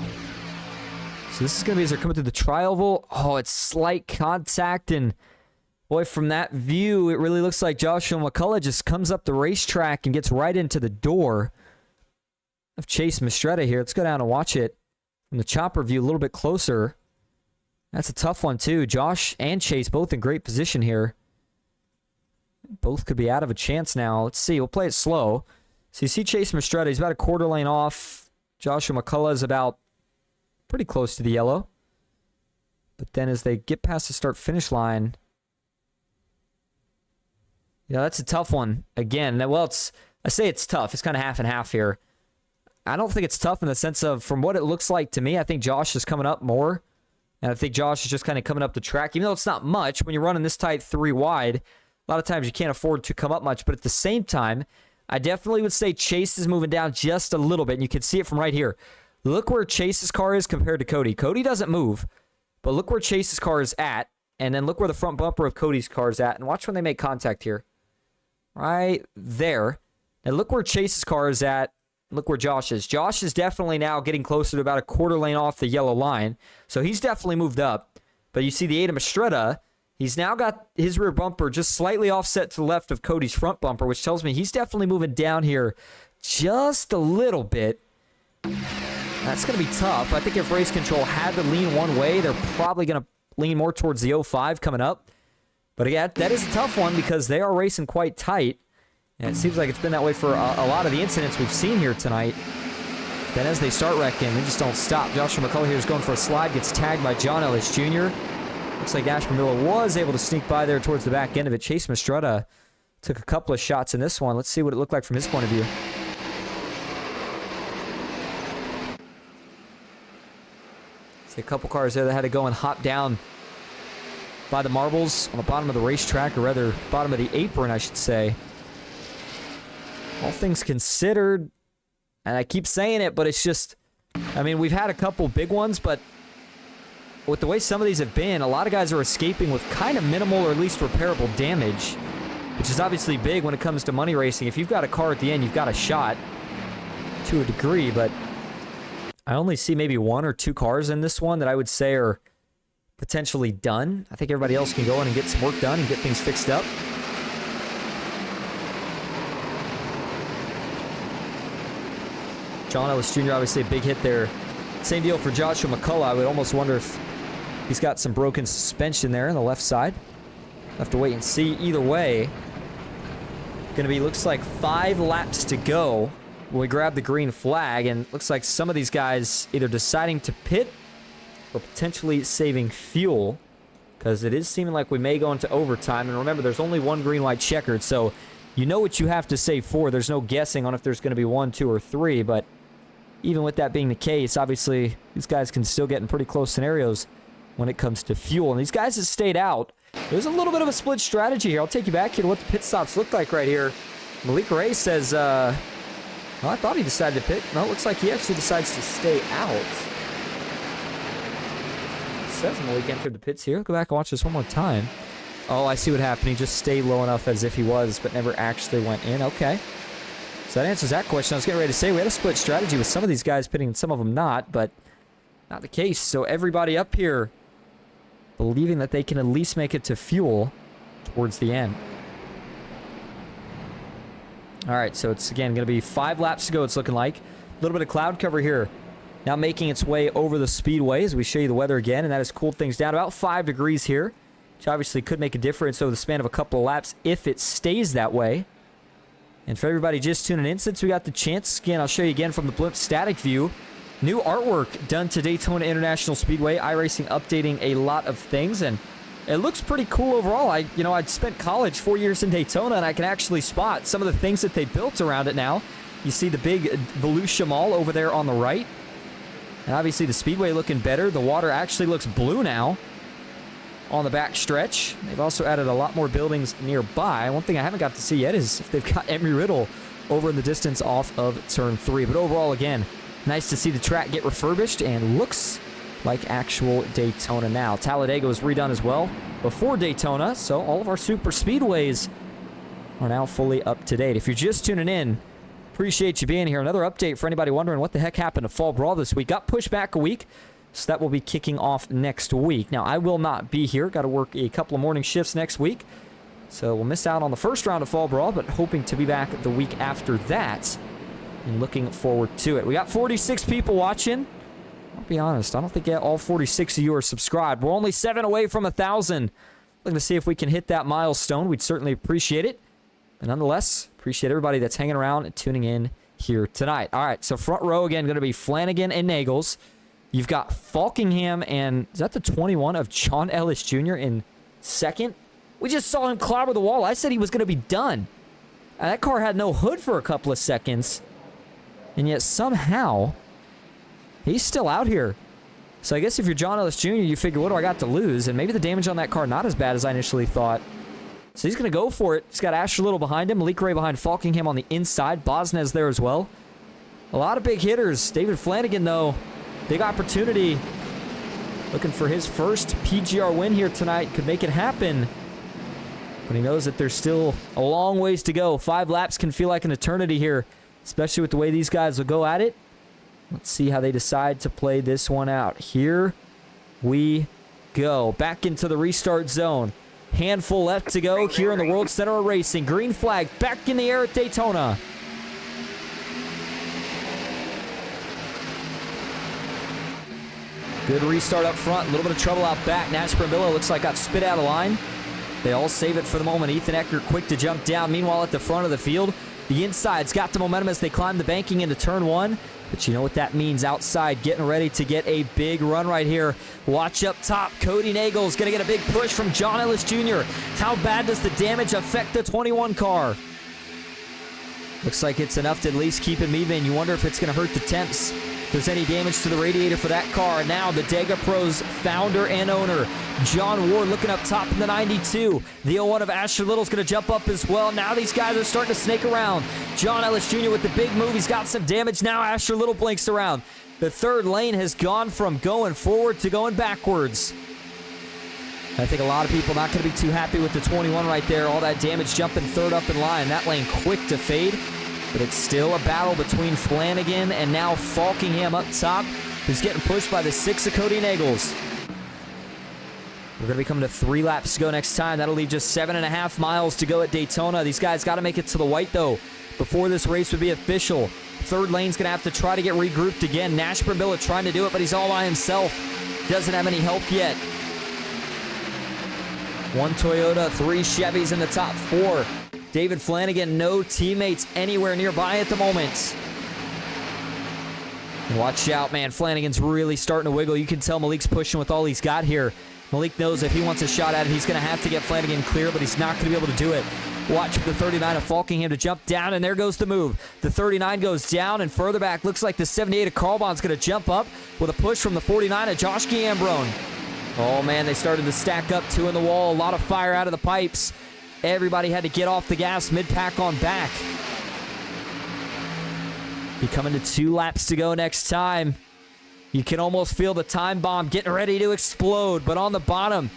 this is going to be as they're coming through the tri-oval. Oh, it's slight contact, and boy, from that view, it really looks like Joshua McCullough just comes up the racetrack and gets right into the door of Chase Mastretta here. Let's go down and watch it from the chopper view a little bit closer. That's a tough one, too. Josh and Chase both in great position here. Both could be out of a chance now. Let's see. We'll play it slow. So you see Chase Mastretta. He's about a quarter lane off. Joshua McCullough is about pretty close to the yellow. But then as they get past the start-finish line, yeah, that's a tough one. Again, well, I say it's tough. It's kind of half and half here. I don't think it's tough in the sense of, from what it looks like to me, I think Josh is coming up more. And I think Josh is just kind of coming up the track. Even though it's not much, when you're running this tight 3 wide, a lot of times you can't afford to come up much. But at the same time, I definitely would say Chase is moving down just a little bit. And you can see it from right here. Look where Chase's car is compared to Cody. Cody doesn't move, but look where Chase's car is at. And then look where the front bumper of Cody's car is at. And watch when they make contact here. Right there. And look where Chase's car is at. Look where Josh is. Josh is definitely now getting closer to about a quarter lane off the yellow line. So he's definitely moved up. But you see the 8 of Mastretta, he's now got his rear bumper just slightly offset to the left of Cody's front bumper, which tells me he's definitely moving down here just a little bit. That's going to be tough. I think if Race Control had to lean one way, they're probably going to lean more towards the 05 coming up. But again, that is a tough one because they are racing quite tight. And it seems like it's been that way for a lot of the incidents we've seen here tonight. Then as they start wrecking, they just don't stop. Joshua McCullough here is going for a slide, gets tagged by John Ellis Jr. Looks like Ashburn Miller was able to sneak by there towards the back end of it. Chase Mastretta took a couple of shots in this one. Let's see what it looked like from his point of view. See a couple cars there that had to go and hop down by the marbles on the bottom of the racetrack, or rather, bottom of the apron, I should say. All things considered, and I keep saying it, but it's just, I mean, we've had a couple big ones, but with the way some of these have been, a lot of guys are escaping with kind of minimal or at least repairable damage, which is obviously big when it comes to money racing. If you've got a car at the end, you've got a shot to a degree, but I only see maybe 1 or 2 cars in this one that I would say are potentially done. I think everybody else can go in and get some work done and get things fixed up. John Ellis Jr., obviously a big hit there. Same deal for Joshua McCullough. I would almost wonder if he's got some broken suspension there on the left side. We'll have to wait and see. Either way, going to be, looks like 5 laps to go when we grab the green flag, and looks like some of these guys either deciding to pit or potentially saving fuel, because it is seeming like we may go into overtime. And remember, there's only 1 green light checkered, so you know what you have to save for. There's no guessing on if there's going to be 1, 2, or 3, but even with that being the case, obviously, these guys can still get in pretty close scenarios when it comes to fuel. And these guys have stayed out. There's a little bit of a split strategy here. I'll take you back here to what the pit stops look like right here. Malik Ray says, well, I thought he decided to pit. No, it looks like he actually decides to stay out. It says Malik entered the pits here. Go back and watch this one more time. Oh, I see what happened. He just stayed low enough as if he was, but never actually went in. Okay. So that answers that question. I was getting ready to say we had a split strategy with some of these guys pitting and some of them not, but not the case. So everybody up here believing that they can at least make it to fuel. towards the end. All right, so it's, again, going to be 5 laps to go, it's looking like. A little bit of cloud cover here. Now making its way over the speedway as we show you the weather again, and that has cooled things down about 5 degrees here, which obviously could make a difference over the span of a couple of laps if it stays that way. And for everybody just tuning in, since we got the chance, again, I'll show you again from the blimp static view. New artwork done to Daytona International Speedway. iRacing updating a lot of things, and it looks pretty cool overall. I'd spent college 4 years in Daytona, and I can actually spot some of the things that they built around it now. You see the big Volusia Mall over there on the right. And obviously the speedway looking better. The water actually looks blue now on the back stretch. They've also added a lot more buildings nearby. One thing I haven't got to see yet is if they've got Embry-Riddle over in the distance off of turn 3. But overall, again, nice to see the track get refurbished and looks like actual Daytona now. Talladega was redone as well before Daytona, so all of our super speedways are now fully up to date. If you're just tuning in, appreciate you being here. Another update for anybody wondering what the heck happened to Fall Brawl this week. Got pushed back a week, so that will be kicking off next week. Now, I will not be here. Got to work a couple of morning shifts next week, so we'll miss out on the first round of Fall Brawl, but hoping to be back the week after that and looking forward to it. We got 46 people watching. I'll be honest, I don't think all 46 of you are subscribed. We're only 7 away from 1,000. Looking to see if we can hit that milestone. We'd certainly appreciate it. But nonetheless, appreciate everybody that's hanging around and tuning in here tonight. All right, so front row again, going to be Flanagan and Nagels. You've got Falkingham and, is that the 21 of John Ellis Jr. in second? We just saw him clobber the wall. I said he was going to be done. And that car had no hood for a couple of seconds. And yet somehow, he's still out here. So I guess if you're John Ellis Jr., you figure, what do I got to lose? And maybe the damage on that car not as bad as I initially thought. So he's going to go for it. He's got Asher Little behind him. Malik Ray behind Falkingham on the inside. Bosnez there as well. A lot of big hitters. David Flanagan, though, big opportunity. Looking for his first PGR win here tonight. Could make it happen. But he knows that there's still a long ways to go. 5 laps can feel like an eternity here, especially with the way these guys will go at it. Let's see how they decide to play this one out. Here we go. Back into the restart zone. Handful left to go here in the World Center of Racing. Green flag back in the air at Daytona. Good restart up front. A little bit of trouble out back. Nash Brambilla looks like got spit out of line. They all save it for the moment. Ethan Eckert quick to jump down. Meanwhile, at the front of the field, the inside's got the momentum as they climb the banking into turn 1. But you know what that means outside, getting ready to get a big run right here. Watch up top. Cody Nagel's going to get a big push from John Ellis Jr. How bad does the damage affect the 21 car? Looks like it's enough to at least keep him even. You wonder if it's going to hurt the temps. If there's any damage to the radiator for that car. Now the Dega Pro's founder and owner, John Ward, looking up top in the 92. The 01 of Asher Little's going to jump up as well. Now these guys are starting to snake around. John Ellis Jr. with the big move. He's got some damage. Now Asher Little blinks around. The third lane has gone from going forward to going backwards. I think a lot of people not going to be too happy with the 21 right there. All that damage jumping third up in line. That lane quick to fade. But it's still a battle between Flanagan and now Falkingham up top, who's getting pushed by the 6 of Cody Nagels. We're going to be coming to 3 laps to go next time. That'll leave just 7.5 miles to go at Daytona. These guys got to make it to the white, though, before this race would be official. Third lane's going to have to try to get regrouped again. Nash Brambilla trying to do it, but he's all by himself. Doesn't have any help yet. 1 Toyota, 3 Chevys in the top 4. David Flanagan, no teammates anywhere nearby at the moment. And watch out, man. Flanagan's really starting to wiggle. You can tell Malik's pushing with all he's got here. Malik knows if he wants a shot at it, he's going to have to get Flanagan clear, but he's not going to be able to do it. Watch for the 39 of Falkingham to jump down, and there goes the move. The 39 goes down, and further back, looks like the 78 of Carlbon's going to jump up with a push from the 49 of Josh Gambrone. Oh, man, they started to stack up 2 in the wall. A lot of fire out of the pipes. Everybody had to get off the gas mid-pack on back. Be coming to 2 laps to go next time. You can almost feel the time bomb getting ready to explode. But on the bottom,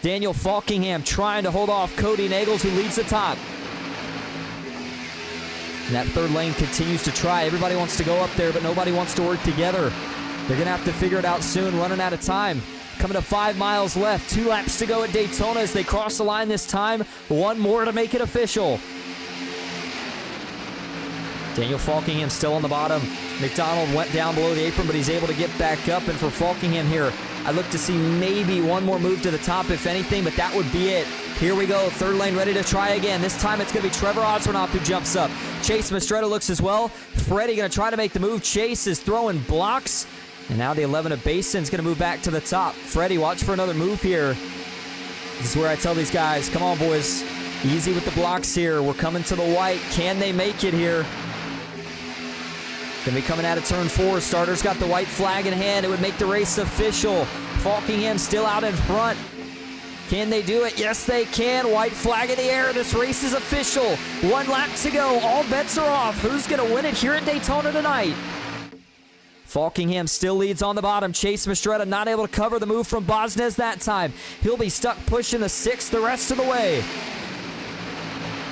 Daniel Falkingham trying to hold off Cody Nagels, who leads the top. And that third lane continues to try. Everybody wants to go up there, but nobody wants to work together. They're going to have to figure it out soon, running out of time. Coming to 5 miles left. 2 laps to go at Daytona as they cross the line this time. 1 more to make it official. Daniel Falkingham still on the bottom. McDonald went down below the apron, but he's able to get back up. And for Falkingham here, I look to see maybe one more move to the top, if anything, but that would be it. Here we go. Third lane ready to try again. This time it's going to be Trevor Osmanoff who jumps up. Chase Mastretta looks as well. Freddie going to try to make the move. Chase is throwing blocks. And now the 11 of Bason's going to move back to the top. Freddie, watch for another move here. This is where I tell these guys, come on, boys. Easy with the blocks here. We're coming to the white. Can they make it here? Going to be coming out of turn 4. Starter's got the white flag in hand. It would make the race official. Falkingham still out in front. Can they do it? Yes, they can. White flag in the air. This race is official. 1 lap to go. All bets are off. Who's going to win it here at Daytona tonight? Falkingham still leads on the bottom. Chase Mastretta not able to cover the move from Bosnes that time. He'll be stuck pushing the 6th the rest of the way.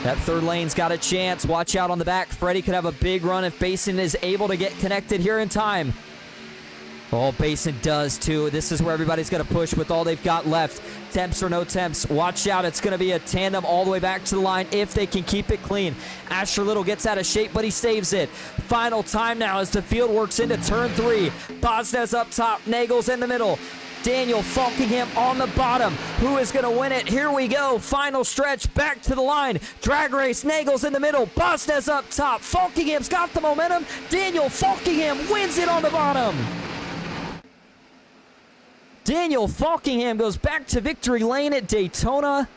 That third lane's got a chance. Watch out on the back. Freddie could have a big run if Basin is able to get connected here in time. Oh, Basin does too. This is where everybody's going to push with all they've got left. Temps or no temps. Watch out. It's going to be a tandem all the way back to the line if they can keep it clean. Asher Little gets out of shape, but he saves it. Final time now as the field works into turn 3. Bosnes up top. Nagels in the middle. Daniel Falkingham on the bottom. Who is going to win it? Here we go. Final stretch. Back to the line. Drag race. Nagels in the middle. Bosnes up top. Falkingham's got the momentum. Daniel Falkingham wins it on the bottom. Daniel Falkingham goes back to victory lane at Daytona.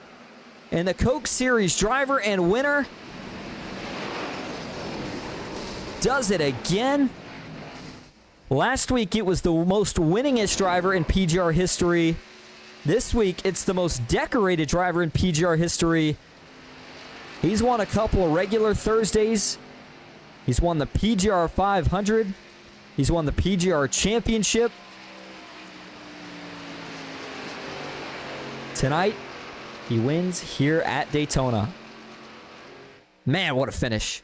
And the Coke Series driver and winner does it again. Last week, it was the most winningest driver in PGR history. This week, it's the most decorated driver in PGR history. He's won a couple of regular Thursdays. He's won the PGR 500. He's won the PGR Championship. Tonight, he wins here at Daytona. Man, what a finish.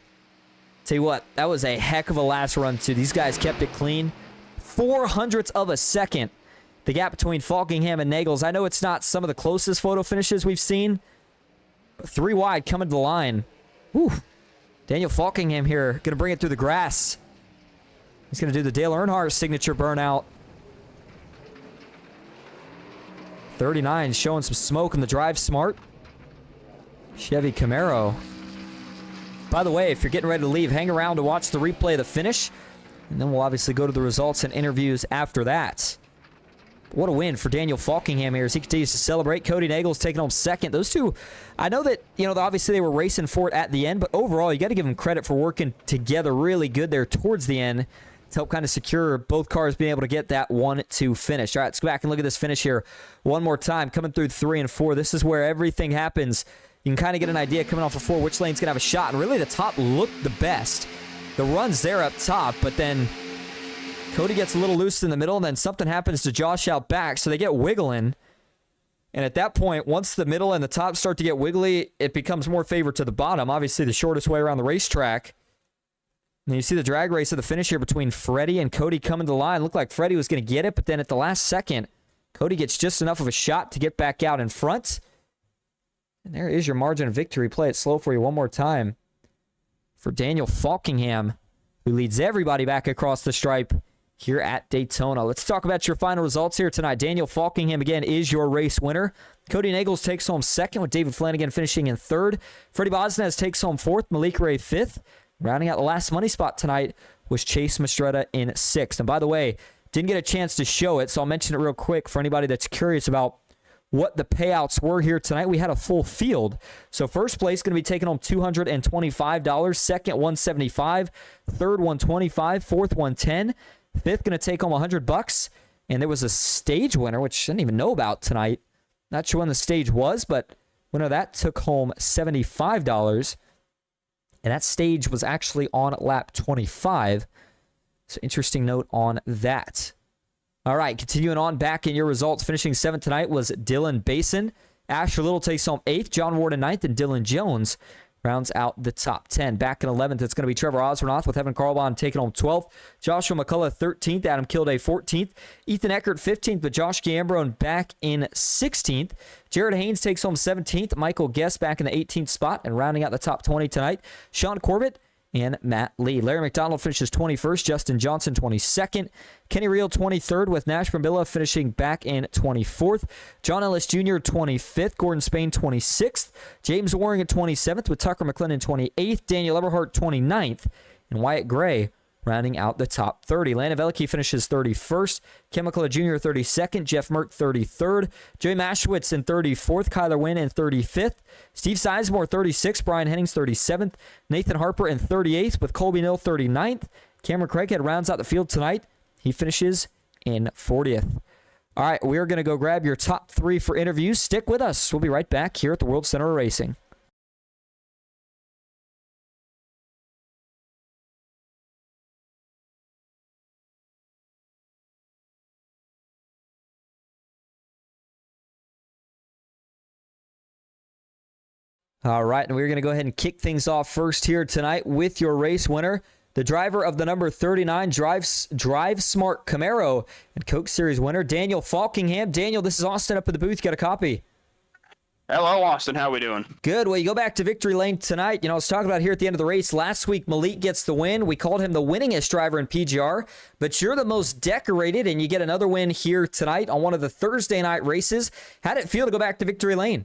Tell you what, that was a heck of a last run, too. These guys kept it clean. 0.04 of a second. The gap between Falkingham and Nagels. I know it's not some of the closest photo finishes we've seen. But 3 wide coming to the line. Whew. Daniel Falkingham here. Going to bring it through the grass. He's going to do the Dale Earnhardt signature burnout. 39 showing some smoke in the Drive Smart Chevy Camaro. By the way, if you're getting ready to leave, hang around to watch the replay of the finish. And then we'll obviously go to the results and interviews after that. What a win for Daniel Falkingham here as he continues to celebrate. Cody Nagels taking home second. Those two, I know that, obviously they were racing for it at the end, but overall, you got to give them credit for working together really good there towards the end to help kind of secure both cars being able to get that 1-2 finish. All right, let's go back and look at this finish here one more time. Coming through 3 and 4, this is where everything happens. You can kind of get an idea coming off of 4 which lane's going to have a shot. And really, the top looked the best. The run's there up top, but then Cody gets a little loose in the middle, and then something happens to Josh out back, so they get wiggling. And at that point, once the middle and the top start to get wiggly, it becomes more favored to the bottom. Obviously, the shortest way around the racetrack. And you see the drag race of the finish here between Freddie and Cody coming to the line. Looked like Freddie was going to get it, but then at the last second, Cody gets just enough of a shot to get back out in front. And there is your margin of victory. Play it slow for you one more time. For Daniel Falkingham, who leads everybody back across the stripe here at Daytona. Let's talk about your final results here tonight. Daniel Falkingham, again, is your race winner. Cody Nagels takes home second, with David Flanagan finishing in third. Freddie Bosnes takes home fourth. Malik Ray fifth. Rounding out the last money spot tonight was Chase Mastretta in sixth. And by the way, didn't get a chance to show it, so I'll mention it real quick for anybody that's curious about what the payouts were here tonight. We had a full field. So first place going to be taking home $225, second $175, third $125, fourth $110, fifth going to take home $100. And there was a stage winner, which I didn't even know about tonight. Not sure when the stage was, but winner of that took home $75. And that stage was actually on lap 25. So interesting note on that. All right, continuing on back in your results. Finishing seventh tonight was Dylan Basin. Asher Little takes home eighth. John Ward in ninth, and Dylan Jones rounds out the top 10. Back in 11th, it's going to be Trevor Osbernoth with Evan Carlbon taking home 12th. Joshua McCullough 13th. Adam Kilday 14th. Ethan Eckert 15th, but Josh Gambrone back in 16th. Jared Haynes takes home 17th. Michael Guest back in the 18th spot. And rounding out the top 20 tonight, Sean Corbett and Matt Lee. Larry McDonald finishes 21st. Justin Johnson 22nd. Kenny Reel 23rd with Nash Brambilla finishing back in 24th. John Ellis Jr. 25th. Gordon Spain 26th. James Waring at 27th with Tucker McClendon 28th. Daniel Eberhardt 29th. And Wyatt Gray rounding out the top 30. Landon Veliky finishes 31st. Ken McCullough Jr. 32nd. Jeff Merck 33rd. Joey Maschwitz in 34th. Kyler Wynn in 35th. Steve Sizemore 36th. Brian Hennings 37th. Nathan Harper in 38th with Colby Nill 39th. Cameron Craighead rounds out the field tonight. He finishes in 40th. All right, we are going to go grab your top 3 for interviews. Stick with us. We'll be right back here at the World Center of Racing. All right, and we're going to go ahead and kick things off first here tonight with your race winner, the driver of the number 39 Drive Smart Camaro and Coke Series winner, Daniel Falkingham. Daniel, this is Austin up at the booth. Got a copy. Hello, Austin. How we doing? Good. Well, you go back to victory lane tonight. I was talking about here at the end of the race. Last week, Malik gets the win. We called him the winningest driver in PGR, but you're the most decorated, and you get another win here tonight on one of the Thursday night races. How did it feel to go back to victory lane?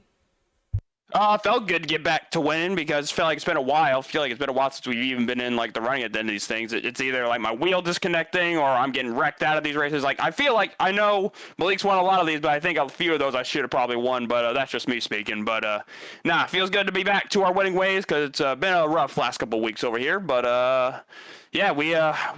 Felt good to get back to winning because I feel like it's been a while. I feel like it's been a while since we've even been in like the running at the end of these things. It's either like my wheel disconnecting or I'm getting wrecked out of these races. Like I feel like I know Malik's won a lot of these, but I think a few of those I should have probably won. But that's just me speaking. But it feels good to be back to our winning ways because it's been a rough last couple of weeks over here. But yeah, we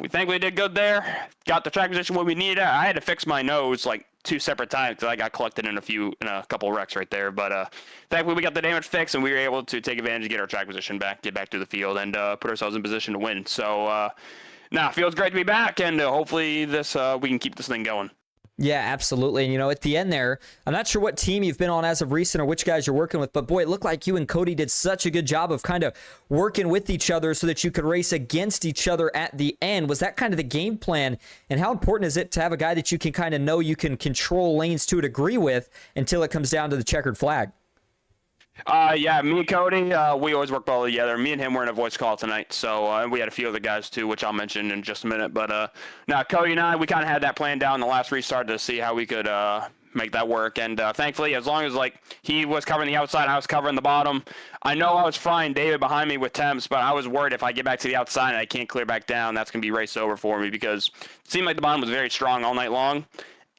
thankfully did good there. Got the track position where we needed it. I had to fix my nose like 2 separate times because I got collected in a couple of wrecks right there. But thankfully we got the damage fixed and we were able to take advantage, get our track position back, get back to the field, and put ourselves in position to win. So feels great to be back, and hopefully this we can keep this thing going. Yeah, absolutely. And, at the end there, I'm not sure what team you've been on as of recent or which guys you're working with, but boy, it looked like you and Cody did such a good job of kind of working with each other so that you could race against each other at the end. Was that kind of the game plan? And how important is it to have a guy that you can kind of know you can control lanes to a degree with until it comes down to the checkered flag? Yeah, me and Cody, we always work well together. Me and him were in a voice call tonight, so and we had a few other guys too, which I'll mention in just a minute. But Cody and I, we kind of had that plan down in the last restart to see how we could make that work. And thankfully, as long as like he was covering the outside, I was covering the bottom. I know I was frying David behind me with temps, but I was worried if I get back to the outside and I can't clear back down, that's gonna be race over for me because it seemed like the bottom was very strong all night long.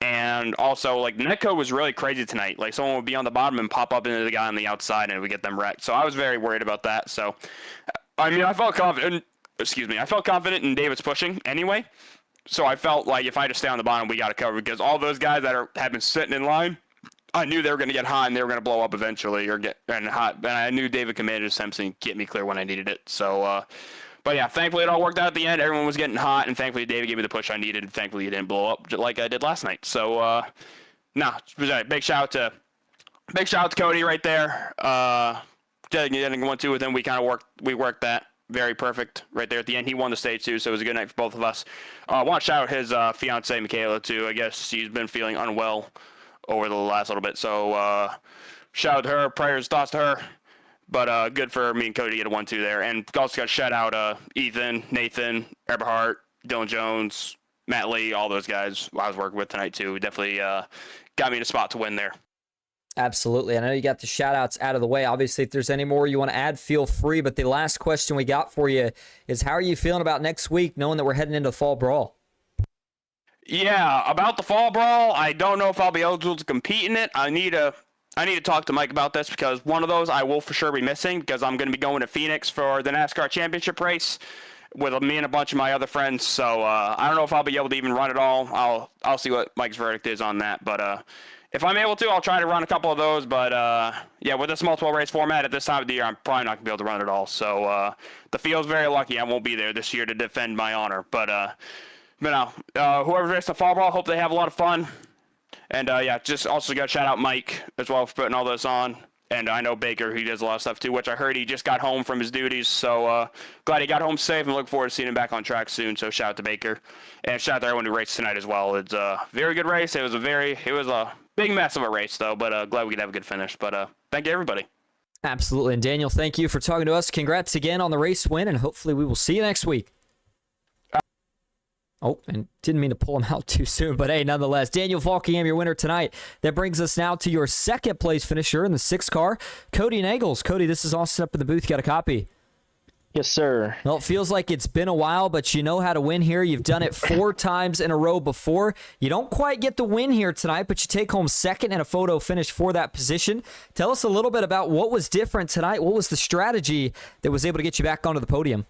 And also, like, netcode was really crazy tonight. Like, someone would be on the bottom and pop up into the guy on the outside, and it would get them wrecked. So I was very worried about that. So, I felt confident. I felt confident in David's pushing anyway. So I felt like if I just stay on the bottom, we got to cover because all those guys that have been sitting in line, I knew they were going to get hot and they were going to blow up eventually or get hot. And I knew David could manage something, get me clear when I needed it. So, but yeah, thankfully it all worked out at the end. Everyone was getting hot, and thankfully David gave me the push I needed. And thankfully it didn't blow up like I did last night. So, big shout out to Cody right there. Getting 1-2 with him, we worked that very perfect right there at the end. He won the stage too, so it was a good night for both of us. I want to shout out his fiance Michaela too. I guess she's been feeling unwell over the last little bit, so shout out to her. Prayers, thoughts to her. But good for me and Cody to get a 1-2 there. And also got to shout out Ethan, Nathan, Eberhardt, Dylan Jones, Matt Lee, all those guys I was working with tonight too. Definitely got me in a spot to win there. Absolutely. I know you got the shout-outs out of the way. Obviously, if there's any more you want to add, feel free. But the last question we got for you is, how are you feeling about next week, knowing that we're heading into Fall Brawl? Yeah, about the Fall Brawl, I don't know if I'll be eligible to compete in it. I need to talk to Mike about this because one of those I will for sure be missing because I'm going to be going to Phoenix for the NASCAR Championship race with me and a bunch of my other friends. So I don't know if I'll be able to even run it all. I'll see what Mike's verdict is on that. But if I'm able to, I'll try to run a couple of those. But yeah, with this multiple race format at this time of the year, I'm probably not going to be able to run it all. So the field's very lucky I won't be there this year to defend my honor. But whoever's racing the Fall Brawl, hope they have a lot of fun. And yeah, just also got to shout out Mike as well for putting all this on. And I know Baker, he does a lot of stuff too, which I heard he just got home from his duties. So glad he got home safe and look forward to seeing him back on track soon. So shout out to Baker. And shout out to everyone who raced tonight as well. It's a very good race. It was a big mess of a race, though, but glad we could have a good finish. But thank you, everybody. Absolutely. And Daniel, thank you for talking to us. Congrats again on the race win, and hopefully we will see you next week. Oh, and didn't mean to pull him out too soon, but hey, nonetheless, Daniel Valkingham, your winner tonight. That brings us now to your second place finisher in the 6 car, Cody Nagels. Cody, this is Austin up in the booth. Got a copy? Yes, sir. Well, it feels like it's been a while, but you know how to win here. You've done it 4 times in a row before. You don't quite get the win here tonight, but you take home second and a photo finish for that position. Tell us a little bit about what was different tonight. What was the strategy that was able to get you back onto the podium?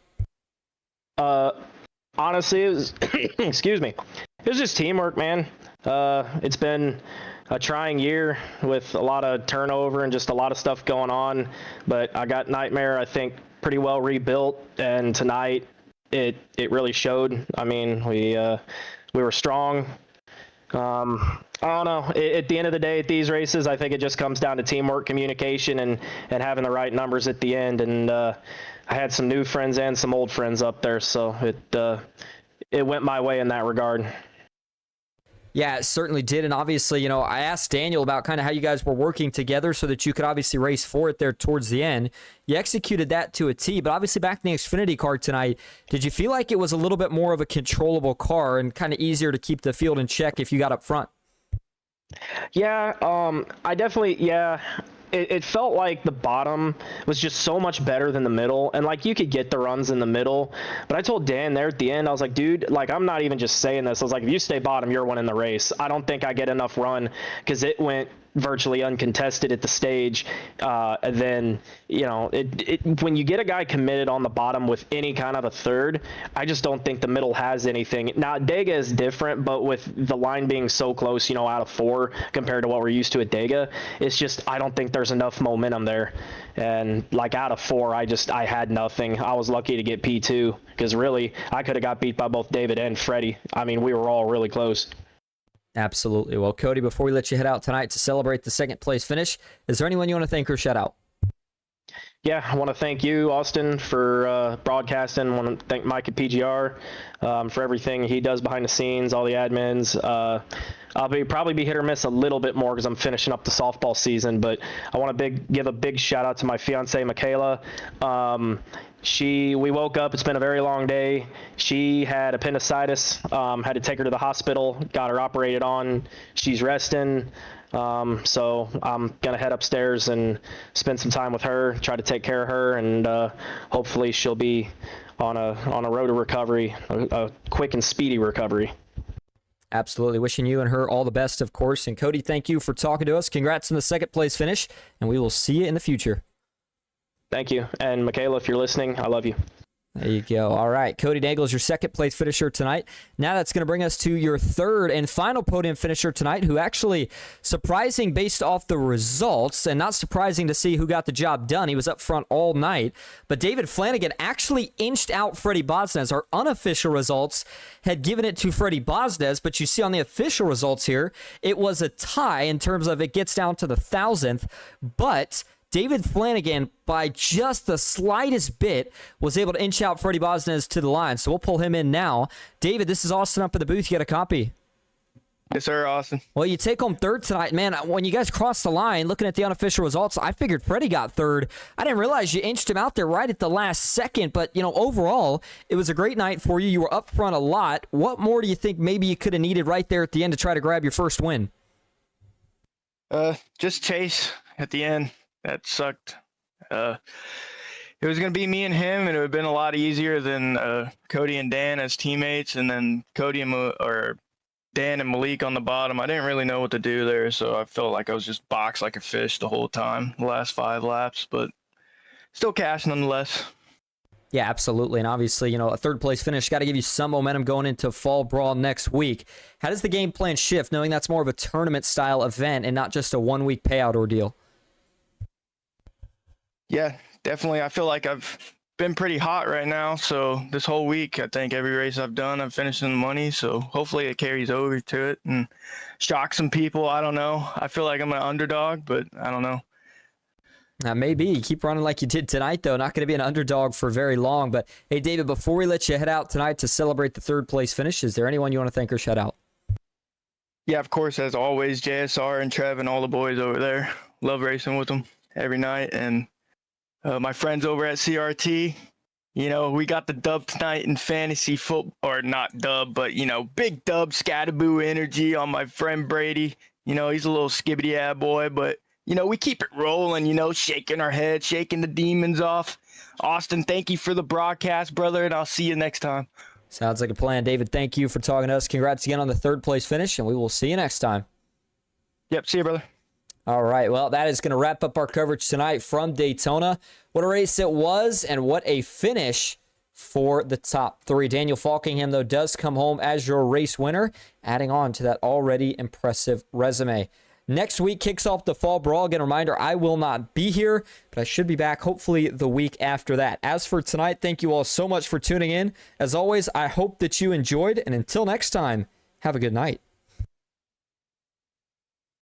Honestly, it was, excuse me, it was just teamwork, man. It's been a trying year with a lot of turnover and just a lot of stuff going on, but I got Nightmare, I think, pretty well rebuilt, and tonight it really showed. I mean, we were strong. I don't know. At the end of the day, at these races, I think it just comes down to teamwork, communication, and having the right numbers at the end. And I had some new friends and some old friends up there, so it went my way in that regard. Yeah, it certainly did. And obviously, I asked Daniel about kind of how you guys were working together so that you could obviously race for it there towards the end. You executed that to a T, but obviously back in the Xfinity car tonight, did you feel like it was a little bit more of a controllable car and kind of easier to keep the field in check if you got up front? Yeah, I definitely, it felt like the bottom was just so much better than the middle, and like you could get the runs in the middle, but I told Dan there at the end, I was like, dude, like I'm not even just saying this, I was like, if you stay bottom, you're winning the race. I don't think I get enough run, because it went virtually uncontested at the stage. And then, when you get a guy committed on the bottom with any kind of a third, I just don't think the middle has anything. Now, Dega is different, but with the line being so close, out of 4 compared to what we're used to at Dega, it's just, I don't think there's enough momentum there. And like out of 4, I had nothing. I was lucky to get P2, because really, I could have got beat by both David and Freddie. I mean, we were all really close. Absolutely. Well, Cody, before we let you head out tonight to celebrate the second place finish, is there anyone you want to thank or shout out? Yeah, I want to thank you, Austin, for broadcasting. I want to thank Mike at PGR for everything he does behind the scenes, all the admins. I'll probably be hit or miss a little bit more because I'm finishing up the softball season, but I want to give a big shout out to my fiance, Michaela. We woke up, it's been a very long day. She had appendicitis, had to take her to the hospital, got her operated on. She's resting. So I'm going to head upstairs and spend some time with her, try to take care of her, and hopefully she'll be on a road to recovery, a quick and speedy recovery. Absolutely. Wishing you and her all the best, of course. And Cody, thank you for talking to us. Congrats on the second place finish, and we will see you in the future. Thank you. And Michaela, if you're listening, I love you. There you go. All right. Cody Nagel is your second place finisher tonight. Now that's going to bring us to your third and final podium finisher tonight, who actually surprising based off the results, and not surprising to see who got the job done. He was up front all night. But David Flanagan actually inched out Freddie Bosnez. Our unofficial results had given it to Freddie Bosnez, but you see on the official results here, it was a tie in terms of it gets down to the 1,000th. But David Flanagan, by just the slightest bit, was able to inch out Freddie Bosnez to the line. So we'll pull him in now. David, this is Austin up in the booth. You got a copy? Yes, sir, Austin. Well, you take home third tonight. Man, when you guys crossed the line, looking at the unofficial results, I figured Freddie got third. I didn't realize you inched him out there right at the last second. But, overall, it was a great night for you. You were up front a lot. What more do you think maybe you could have needed right there at the end to try to grab your first win? Just chase at the end. That sucked. It was going to be me and him, and it would have been a lot easier than Cody and Dan as teammates, and then Cody or Dan and Malik on the bottom. I didn't really know what to do there, so I felt like I was just boxed like a fish the whole time, the last 5 laps, but still cash nonetheless. Yeah, absolutely. And obviously, a third place finish got to give you some momentum going into Fall Brawl next week. How does the game plan shift, knowing that's more of a tournament style event and not just a 1-week payout ordeal? Yeah, definitely. I feel like I've been pretty hot right now. So this whole week, I think every race I've done, I'm finishing the money. So hopefully it carries over to it and shock some people. I don't know. I feel like I'm an underdog, but I don't know. Maybe. Keep running like you did tonight, though. Not going to be an underdog for very long. But, hey, David, before we let you head out tonight to celebrate the third place finish, is there anyone you want to thank or shout out? Yeah, of course, as always, JSR and Trev and all the boys over there. Love racing with them every night. And my friends over at CRT, you know, we got the dub tonight in fantasy football, or not dub, but, you know, big dub, scatterboo energy on my friend Brady. You know, he's a little skibbity boy, but, you know, we keep it rolling, you know, shaking our head, shaking the demons off. Austin, thank you for the broadcast, brother, and I'll see you next time. Sounds like a plan. David, thank you for talking to us. Congrats again on the third place finish, and we will see you next time. Yep, see you, brother. All right, well, that is going to wrap up our coverage tonight from Daytona. What a race it was, and what a finish for the top three. Daniel Falkingham, though, does come home as your race winner, adding on to that already impressive resume. Next week kicks off the Fall Brawl. Again, a reminder, I will not be here, but I should be back hopefully the week after that. As for tonight, thank you all so much for tuning in. As always, I hope that you enjoyed, and until next time, have a good night.